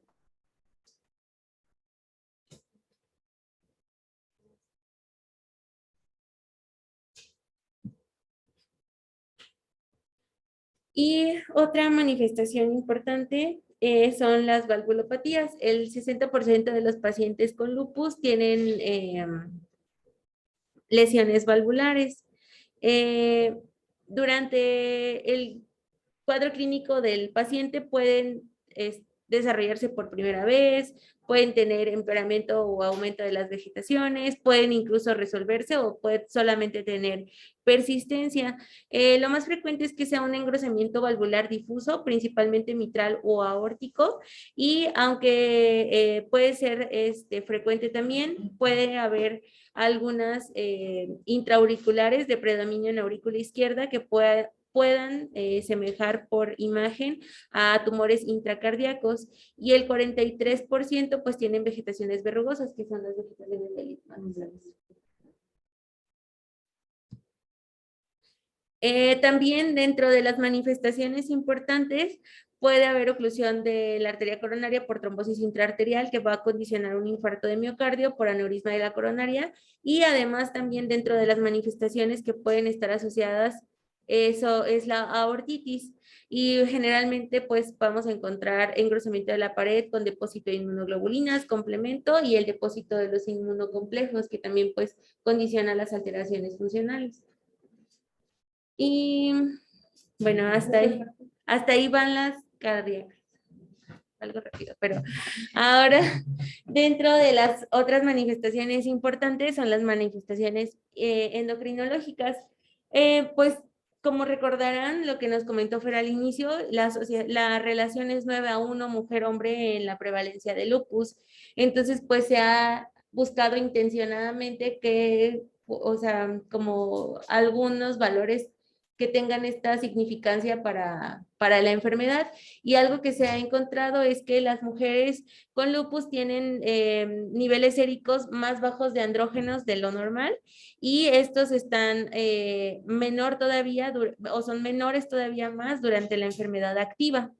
Y otra manifestación importante son las valvulopatías. El 60% de los pacientes con lupus tienen lesiones valvulares. Durante el cuadro clínico del paciente pueden desarrollarse por primera vez, pueden tener empeoramiento o aumento de las vegetaciones, pueden incluso resolverse o pueden solamente tener persistencia. Lo más frecuente es que sea un engrosamiento valvular difuso, principalmente mitral o aórtico, y aunque puede ser frecuente también, puede haber algunas intraauriculares de predominio en aurícula izquierda que puedan semejar por imagen a tumores intracardíacos, y el 43% pues tienen vegetaciones verrugosas, que son las vegetaciones del istmo. También dentro de las manifestaciones importantes puede haber oclusión de la arteria coronaria por trombosis intraarterial, que va a condicionar un infarto de miocardio por aneurisma de la coronaria, y además también dentro de las manifestaciones que pueden estar asociadas, eso es la aortitis, y generalmente pues vamos a encontrar engrosamiento de la pared con depósito de inmunoglobulinas, complemento, y el depósito de los inmunocomplejos, que también pues condiciona las alteraciones funcionales. Y bueno, hasta ahí van las cardíacas. Algo rápido, pero ahora dentro de las otras manifestaciones importantes son las manifestaciones endocrinológicas. Pues como recordarán lo que nos comentó Fer al inicio, la relación es 9:1 mujer-hombre en la prevalencia de lupus. Entonces pues se ha buscado intencionadamente que, o sea, como algunos valores que tengan esta significancia para la enfermedad, y algo que se ha encontrado es que las mujeres con lupus tienen niveles séricos más bajos de andrógenos de lo normal, y estos están menor todavía o son menores todavía más durante la enfermedad activa.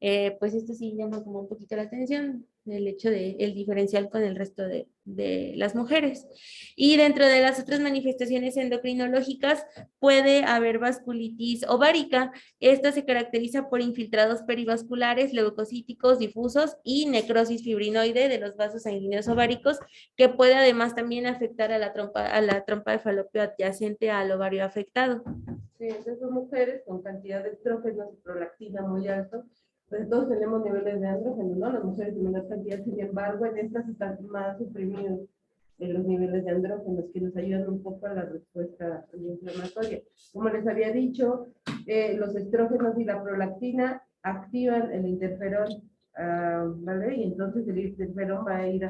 Pues esto sí llama como un poquito la atención, el hecho de el diferencial con el resto de las mujeres. Y dentro de las otras manifestaciones endocrinológicas puede haber vasculitis ovárica. Esta se caracteriza por infiltrados perivasculares, leucocíticos difusos y necrosis fibrinoide de los vasos sanguíneos ováricos, que puede además también afectar a la trompa de falopio adyacente al ovario afectado. Sí, entonces son mujeres con cantidad de estrógenos y prolactina muy alto. Pues todos tenemos niveles de andrógeno, ¿no? Las mujeres en menor cantidad, sin embargo, en estas están más suprimidos los niveles de andrógenos, que nos ayudan un poco a la respuesta inflamatoria. Como les había dicho, los estrógenos y la prolactina activan el interferón, ¿vale? Y entonces el interferón va a ir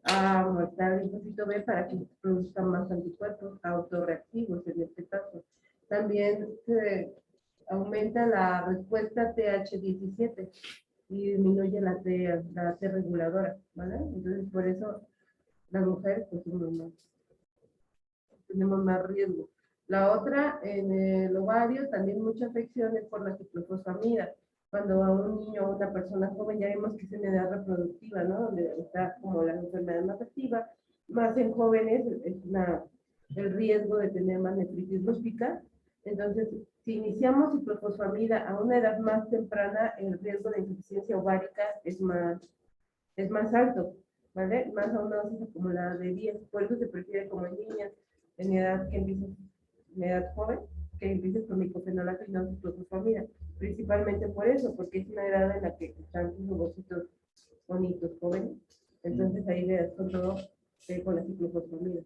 a matar el linfocito B para que produzcan más anticuerpos autorreactivos en este caso. También aumenta la respuesta TH17 y disminuye la T reguladora, ¿vale? Entonces, por eso las mujeres pues, tenemos más riesgo. La otra, en el ovario, también muchas afecciones por la ciclofosfamida. Cuando a un niño o una persona joven ya vemos que es en edad reproductiva, ¿no? Donde está como la enfermedad más activa, más en jóvenes es el riesgo de tener más nefritis lúpica. Entonces, si iniciamos ciclofosfamida a una edad más temprana, el riesgo de insuficiencia ovárica es más alto, ¿vale? Más a una dosis acumulada de 10. Por eso se prefiere como en niñas, en edad joven, que empieces con micofenolato y no ciclofosfamida. Principalmente por eso, porque es una edad en la que están sus ovocitos bonitos, jóvenes. Entonces ahí le das con todo con la ciclofosfamida.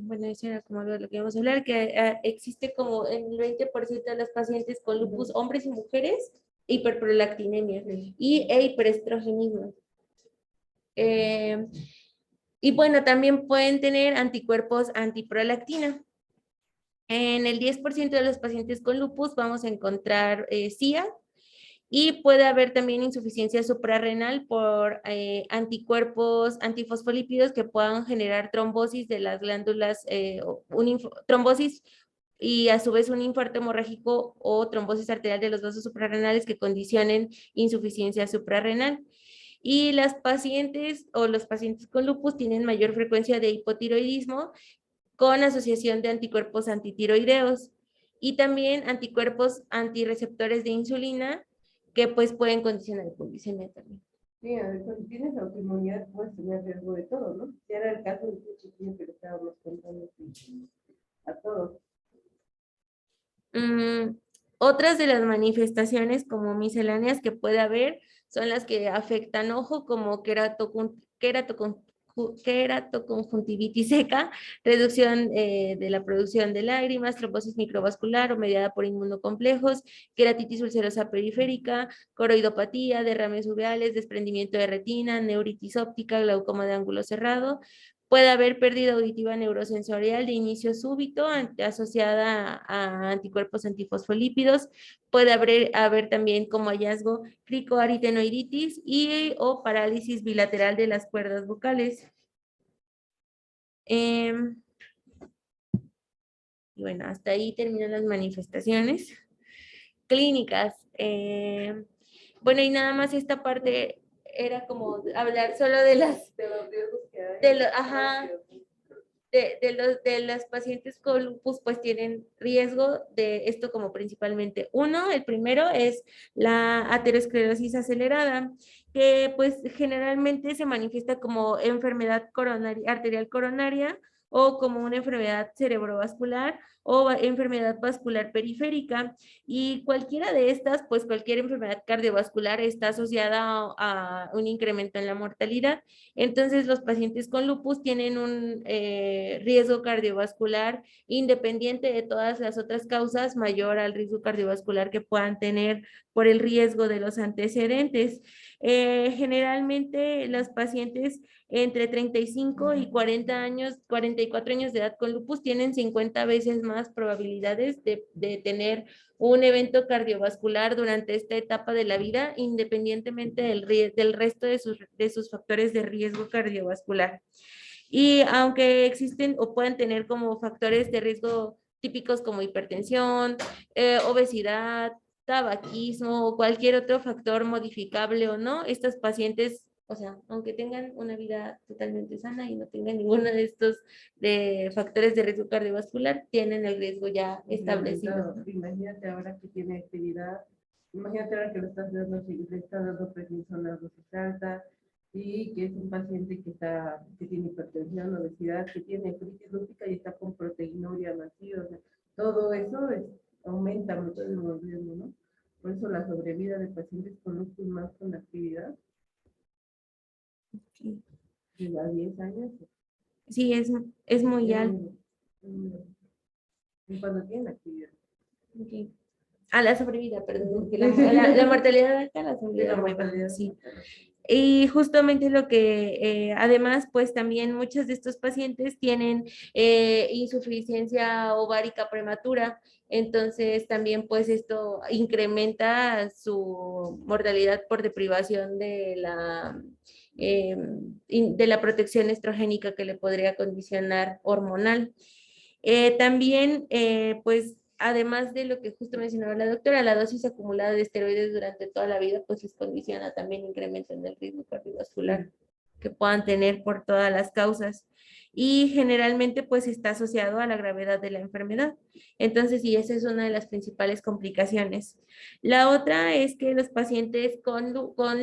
Bueno, eso era como lo que íbamos a hablar, que existe como en el 20% de los pacientes con lupus, hombres y mujeres, hiperprolactinemia y hiperestrogenismo. Y bueno, también pueden tener anticuerpos antiprolactina. En el 10% de los pacientes con lupus vamos a encontrar CIA, y puede haber también insuficiencia suprarrenal por anticuerpos antifosfolípidos que puedan generar trombosis de las glándulas, trombosis y a su vez un infarto hemorrágico o trombosis arterial de los vasos suprarrenales que condicionen insuficiencia suprarrenal. Y las pacientes o los pacientes con lupus tienen mayor frecuencia de hipotiroidismo con asociación de anticuerpos antitiroideos y también anticuerpos antirreceptores de insulina que pues pueden condicionar la hipoglucemia también. Sí, a ver, cuando tienes autoinmunidad puedes tener riesgo de todo, ¿no? Si era el caso de este chiquillo que le estábamos contando a todos. Otras de las manifestaciones como misceláneas que puede haber son las que afectan ojo, como queratoconjuntivitis seca, reducción de la producción de lágrimas, trombosis microvascular o mediada por inmunocomplejos, queratitis ulcerosa periférica, coroidopatía, derrames uveales, desprendimiento de retina, neuritis óptica, glaucoma de ángulo cerrado. Puede haber pérdida auditiva neurosensorial de inicio súbito asociada a anticuerpos antifosfolípidos. Puede haber también como hallazgo cricoaritenoiditis o parálisis bilateral de las cuerdas vocales. Y bueno, hasta ahí terminan las manifestaciones clínicas. Bueno, y nada más esta parte era como hablar solo de las De los riesgos que hay. ajá, de las pacientes con lupus, pues tienen riesgo de esto como principalmente. El primero es la aterosclerosis acelerada, que pues generalmente se manifiesta como enfermedad arterial coronaria o como una enfermedad cerebrovascular o enfermedad vascular periférica. Y cualquiera de estas, pues cualquier enfermedad cardiovascular está asociada a un incremento en la mortalidad. Entonces, los pacientes con lupus tienen un riesgo cardiovascular independiente de todas las otras causas, mayor al riesgo cardiovascular que puedan tener por el riesgo de los antecedentes. Generalmente, los pacientes entre 35 y 40 años, 44 años de edad con lupus tienen 50 veces más probabilidades de tener un evento cardiovascular durante esta etapa de la vida, independientemente del resto de sus factores de riesgo cardiovascular. Y aunque existen o pueden tener como factores de riesgo típicos como hipertensión, obesidad, tabaquismo o cualquier otro factor modificable o no, estos pacientes, o sea, aunque tengan una vida totalmente sana y no tengan ninguno de estos factores de riesgo cardiovascular, tienen el riesgo ya establecido. Imagínate ahora que tiene actividad, imagínate ahora que le estás dando presión a la dosis alta y que es un paciente que tiene hipertensión, obesidad, que tiene colitis lúpica y está con proteinuria masiva, o sea, todo eso aumenta muchísimo el riesgo, ¿no? Por eso la sobrevida de pacientes con lupus más con actividad de a 10 años. Sí, es muy alto. Y cuando tienen actividad. Okay. A la sobrevida, perdón. La mortalidad alta, la sobrevida muy baja, sí. Y justamente lo que, además, pues también muchos de estos pacientes tienen insuficiencia ovárica prematura, entonces también pues esto incrementa su mortalidad por deprivación de la protección estrogénica que le podría condicionar hormonal. También, pues, además de lo que justo mencionaba la doctora, la dosis acumulada de esteroides durante toda la vida, pues les condiciona también incremento en el riesgo cardiovascular que puedan tener por todas las causas. Y generalmente, pues, está asociado a la gravedad de la enfermedad. Entonces, sí, esa es una de las principales complicaciones. La otra es que los pacientes con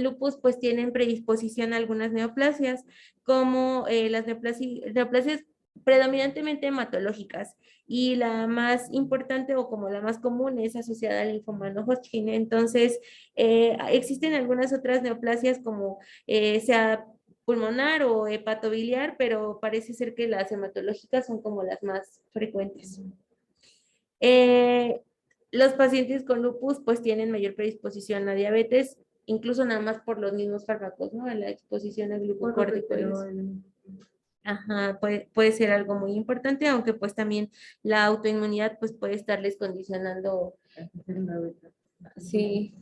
lupus, pues, tienen predisposición a algunas neoplasias, como las neoplasias predominantemente hematológicas, y la más importante o como la más común es asociada al linfoma no Hodgkin. Entonces, existen algunas otras neoplasias como sea pulmonar o hepatobiliar, pero parece ser que las hematológicas son como las más frecuentes. Los pacientes con lupus pues tienen mayor predisposición a diabetes, incluso nada más por los mismos fármacos, ¿no? La exposición a glucocorticoides. Ajá, puede ser algo muy importante, aunque pues también la autoinmunidad pues puede estarles condicionando. Sí.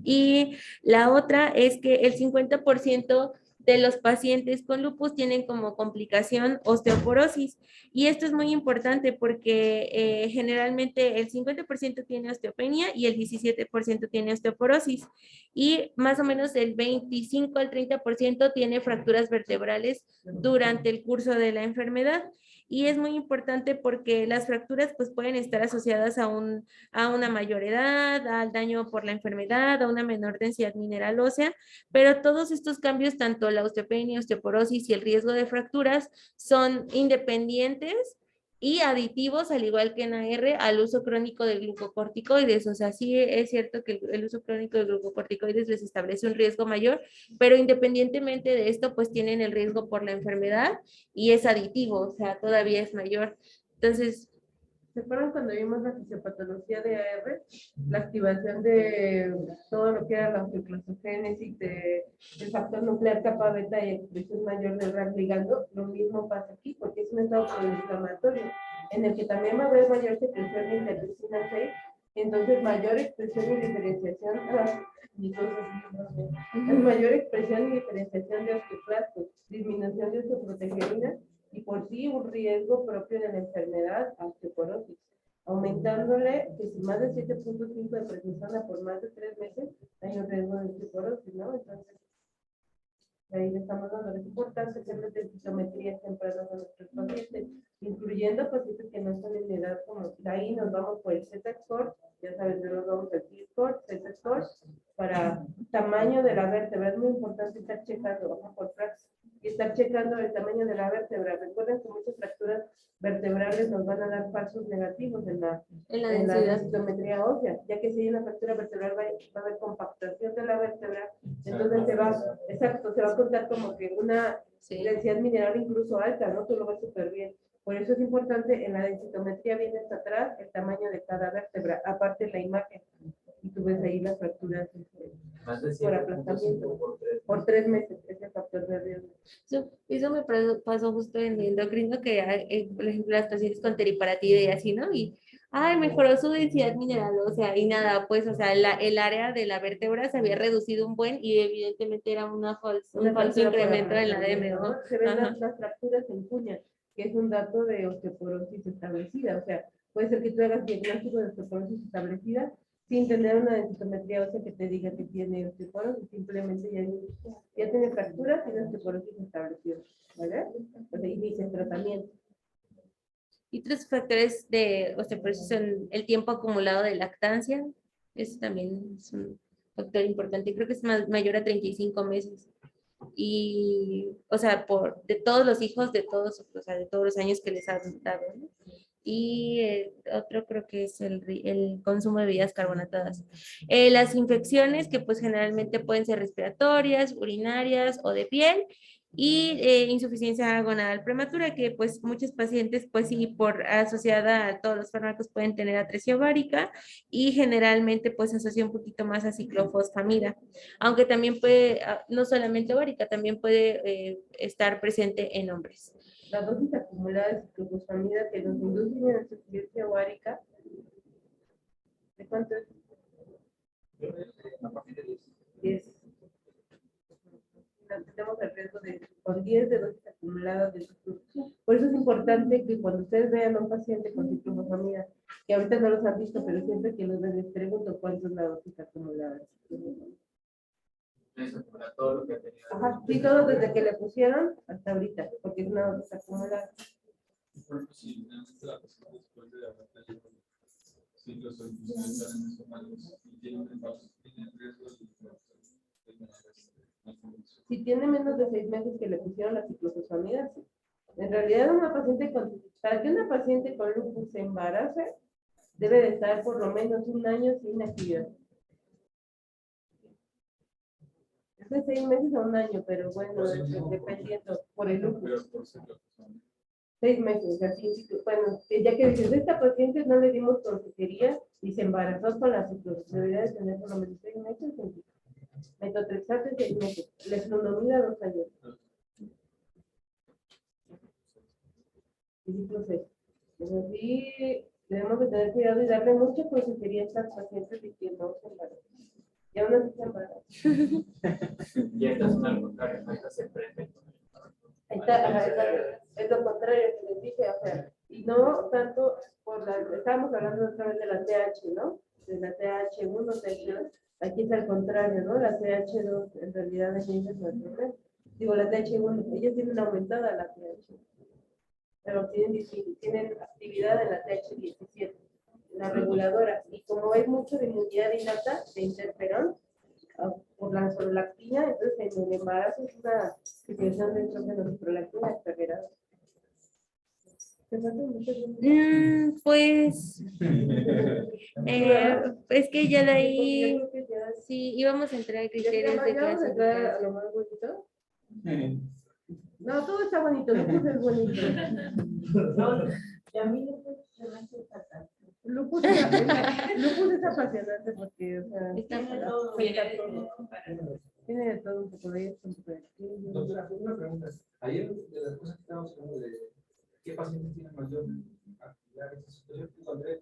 Y la otra es que el 50% de los pacientes con lupus tienen como complicación osteoporosis. Y esto es muy importante porque generalmente el 50% tiene osteopenia y el 17% tiene osteoporosis. Y más o menos el 25 al 30% tiene fracturas vertebrales durante el curso de la enfermedad. Y es muy importante porque las fracturas pues pueden estar asociadas a una mayor edad, al daño por la enfermedad, a una menor densidad mineral ósea, pero todos estos cambios, tanto la osteopenia, osteoporosis y el riesgo de fracturas, son independientes y aditivos, al igual que en AR, al uso crónico de glucocorticoides. O sea, sí es cierto que el uso crónico de glucocorticoides les establece un riesgo mayor, pero independientemente de esto, pues tienen el riesgo por la enfermedad y es aditivo, o sea, todavía es mayor. Entonces, ¿se acuerdan cuando vimos la fisiopatología de AR? La activación de todo lo que era la osteoclastogénesis, del factor nuclear capa beta y expresión mayor del RAS ligando, lo mismo pasa aquí, porque es un estado proinflamatorio, en el que también va a haber mayor secreción de interleucina 6, y entonces mayor expresión y diferenciación, mayor expresión y diferenciación de osteoclastos, disminución de osteoproteína, y por sí un riesgo propio de la enfermedad osteoporosis, aumentándole que si más de 7.5 de prednisona por más de 3 meses, hay un riesgo de osteoporosis, ¿no? Entonces, ahí le estamos dando. Es importante hacer densitometrías tempranas a nuestros pacientes, incluyendo pacientes que no están en edad como, ahí nos vamos por el Z-score, ya sabes, nos vamos al T-score, Z-score, para tamaño de la vértebra. Es muy importante estar checando, vamos por frax, y estar checando el tamaño de la vértebra. Recuerden que muchas fracturas vertebrales nos van a dar falsos negativos en la densitometría ósea, ya que si hay una fractura vertebral va a haber compactación de la vértebra, entonces se va a contar como que una densidad mineral incluso alta, ¿no? Tú lo ves súper bien. Por eso es importante, en la densitometría viene hasta atrás el tamaño de cada vértebra, aparte la imagen. Y tú ves ahí las fracturas por aplastamiento. Por 3 meses, ese factor de riesgo. Eso me pasó justo en el endocrino, que por ejemplo, las pacientes con teriparatida y así, ¿no? Y, ay, mejoró su densidad mineral, o sea, y nada, pues, o sea, el área de la vértebra se había reducido un buen y evidentemente era un falso incremento en la DM, ¿no? Se ven las fracturas en cuña, que es un dato de osteoporosis establecida, o sea, puede ser que tú hagas diagnóstico de osteoporosis establecida sin tener una densitometría ósea que te diga que tiene osteoporosis, simplemente ya tiene fracturas, tiene osteoporosis establecida, ¿vale? Pues ahí dice tratamiento. Y otros factores de osteoporosis son el tiempo acumulado de lactancia, eso también es un factor importante, creo que es mayor a 35 meses. Y, o sea, de todos los hijos, o sea, de todos los años que les han dado, ¿no? Y otro creo que es el consumo de bebidas carbonatadas. Las infecciones que pues generalmente pueden ser respiratorias, urinarias o de piel, y insuficiencia gonadal prematura, que pues muchos pacientes pues sí, por asociada a todos los fármacos pueden tener atresia ovárica y generalmente pues asocia un poquito más a ciclofosfamida, aunque también puede, no solamente ovárica, también puede estar presente en hombres. La dosis acumulada de ciclofosfamida que nos inducen en la insuficiencia ovárica, ¿de cuánto es? 10. Tenemos el riesgo con 10 de dosis acumuladas de ciclofosfamida. Por eso es importante que cuando ustedes vean a un paciente con ciclofosfamida, que ahorita no los han visto, pero siempre que los ven les pregunto cuánto es la dosis acumulada de ciclofosfamida. Eso, para todo lo que ha tenido. Ajá, sí, todo desde que le pusieron hasta ahorita, porque es una dosis acumulada. Por ejemplo, si la persona después de haber tenido ciclos o incluso estar en estómagos y tiene riesgo de si tiene menos de 6 meses que le pusieron la ciclofosfamida, sí. En realidad, para que una paciente con lupus se embarace, debe de estar por lo menos un año sin actividad. Es de 6 meses a un año, pero bueno, dependiendo por el lupus. 6 meses, así, bueno, ya que dices, esta paciente no le dimos consejería y se embarazó con la ciclofosfamida, debería de tener por lo menos 6 meses. Metotrexato 6 meses, leslonomida 2 años. Y ciclo 6. Entonces, sí, tenemos que tener cuidado y darle mucha consejería a estas pacientes de que no se embarazan. Y aún así se embarazan. Y esto es al contrario, esto se prende. Es lo contrario que les dije, o sea, y no tanto por la, estábamos hablando otra vez de la TH, ¿no? De la TH1, TH2, aquí es al contrario, ¿no? La TH2 en realidad es el problema. Digo, la TH1, ellos tienen aumentada la TH, pero tienen actividad en la TH17, la reguladora, y como hay mucho de inmunidad innata, de interferón, por la prolactina, entonces en el embarazo es una situación de estrógenos y prolactina exagerada. Pues es que ya de ahí sí íbamos a entrar a criterios de ¿Ya vamos a entrar a clasificación. lo más bonito? No, todo está bonito, lupus es bonito. Y a mí no se me hace fatal. Lupus es apasionante porque, o sea, Está- tiene de todo un poco de esto, un poco de aquello. Doctora, una pregunta. Ayer de las cosas que estábamos hablando de qué pacientes tienen mayor actividad en esta situación, encontré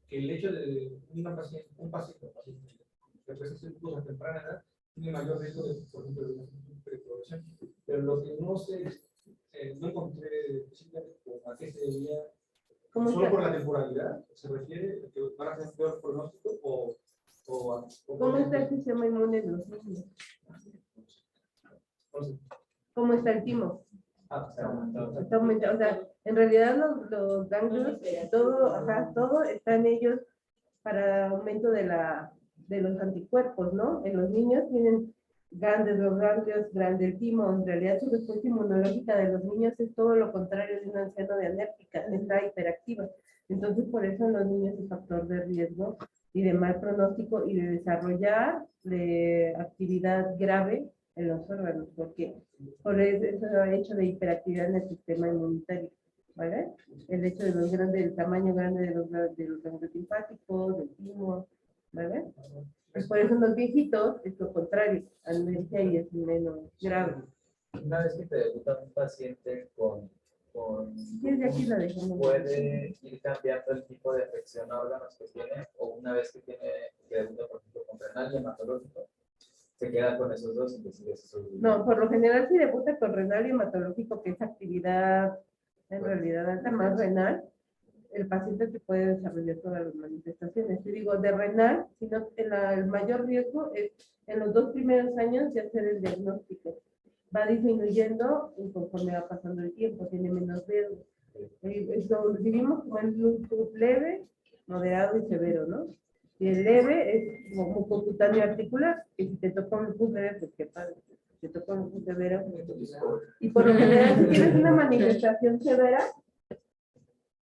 que el hecho de un paciente que presenta lupus a temprana edad tiene mayor riesgo de, por ejemplo, de una preprogesión. Pero lo que no sé, no encontré simplemente a qué se debía, ¿Cómo solo está? por la temporalidad, se refiere a que van a tener peor pronóstico o ¿Cómo está el sistema inmune de los niños? Entonces, ¿Cómo está el timo? está aumentado. Está aumentado, o sea, en realidad los ganglios, todo está en ellos para aumento de los anticuerpos, ¿no? En los niños tienen grandes los ganglios, grande el timo, en realidad su respuesta inmunológica de los niños es todo lo contrario de un anciano de alérgica, está hiperactiva. Entonces, por eso en los niños es factor de riesgo y de mal pronóstico y de desarrollar de actividad grave en los órganos, porque por eso hecho de hiperactividad en el sistema inmunitario, ¿vale? El hecho de los grandes, el tamaño grande de los ganglios linfáticos, del timo, ¿vale? Pues por eso en los viejitos es lo contrario, alergia y es menos grave. Una vez que te debuta un paciente con Desde aquí la dejamos. puede ir cambiando el tipo de afección a órganos que tiene, o una vez que debuta, por ejemplo, con renal y hematológico, se queda con esos dos y decide esos dos. No, por lo general si debuta con renal y hematológico, que es actividad en realidad alta, más renal, el paciente se puede desarrollar todas las manifestaciones. Te digo, de renal, sino el mayor riesgo es en los 2 primeros años de hacer el diagnóstico. Va disminuyendo y conforme va pasando el tiempo, tiene menos riesgo. Lo dividimos como en lupus leve, moderado y severo, ¿no? Y el leve es como mucocutáneo articular, que si te toca un lupus leve, pues qué padre. Si te toca un lupus severo, pues, y por lo general, si tienes una manifestación severa,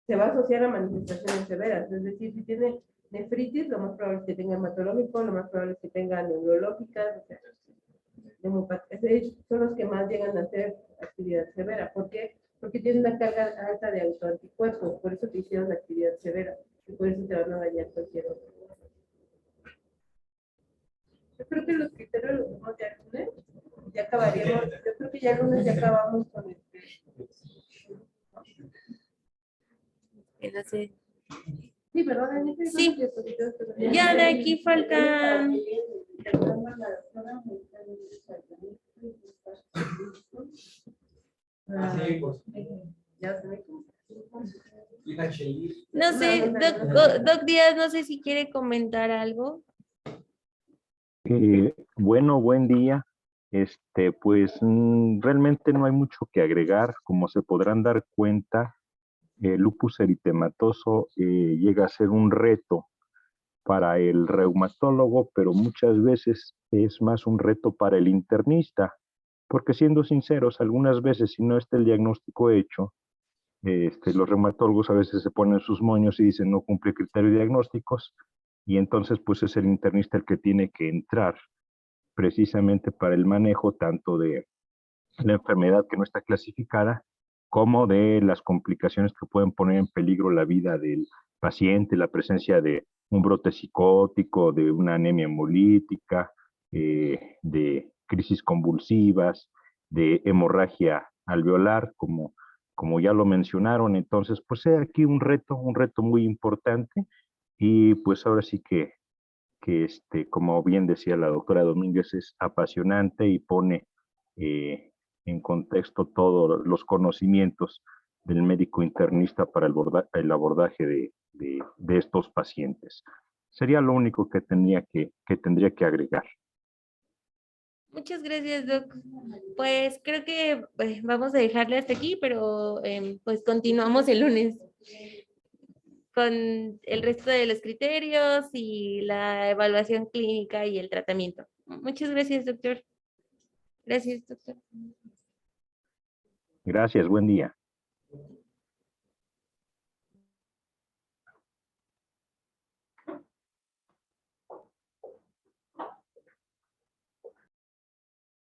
se va a asociar a manifestaciones severas. Es decir, si tiene nefritis, lo más probable es que tenga hematológico, lo más probable es que tenga neurológicas, o sea, neumopatías, son los que más llegan a hacer actividad severa. ¿Por qué? Porque tienen una carga alta de autoanticuerpos, por eso te hicieron la actividad severa, y por eso te van a dañar cualquier otro. Yo creo que los criterios los vemos ya el lunes, ya acabaríamos, yo creo que ya el lunes ya acabamos con este. No sé. Sí, ¿verdad, Anita? Sí. Ya de aquí faltan. Así, pues. Ya se ve como- Y la Chelir. No sé, Doc Díaz, no sé si quiere comentar algo. Bueno, buen día. Pues realmente no hay mucho que agregar. Como se podrán dar cuenta, el lupus eritematoso llega a ser un reto para el reumatólogo, pero muchas veces es más un reto para el internista, porque siendo sinceros, algunas veces si no está el diagnóstico hecho, los reumatólogos a veces se ponen sus moños y dicen no cumple criterios diagnósticos, y entonces pues es el internista el que tiene que entrar precisamente para el manejo tanto de la enfermedad que no está clasificada como de las complicaciones que pueden poner en peligro la vida del paciente, la presencia de un brote psicótico, de una anemia hemolítica, de crisis convulsivas, de hemorragia alveolar, como como ya lo mencionaron. Entonces, pues hay aquí un reto muy importante, y pues ahora sí que como bien decía la doctora Domínguez, es apasionante y pone en contexto todos los conocimientos del médico internista para el abordaje de estos pacientes. Sería lo único que tendría que agregar. Muchas gracias, Doc. Pues creo que vamos a dejarle hasta aquí, pero pues continuamos el lunes con el resto de los criterios y la evaluación clínica y el tratamiento. Muchas gracias, doctor. Gracias, doctor. Gracias, buen día.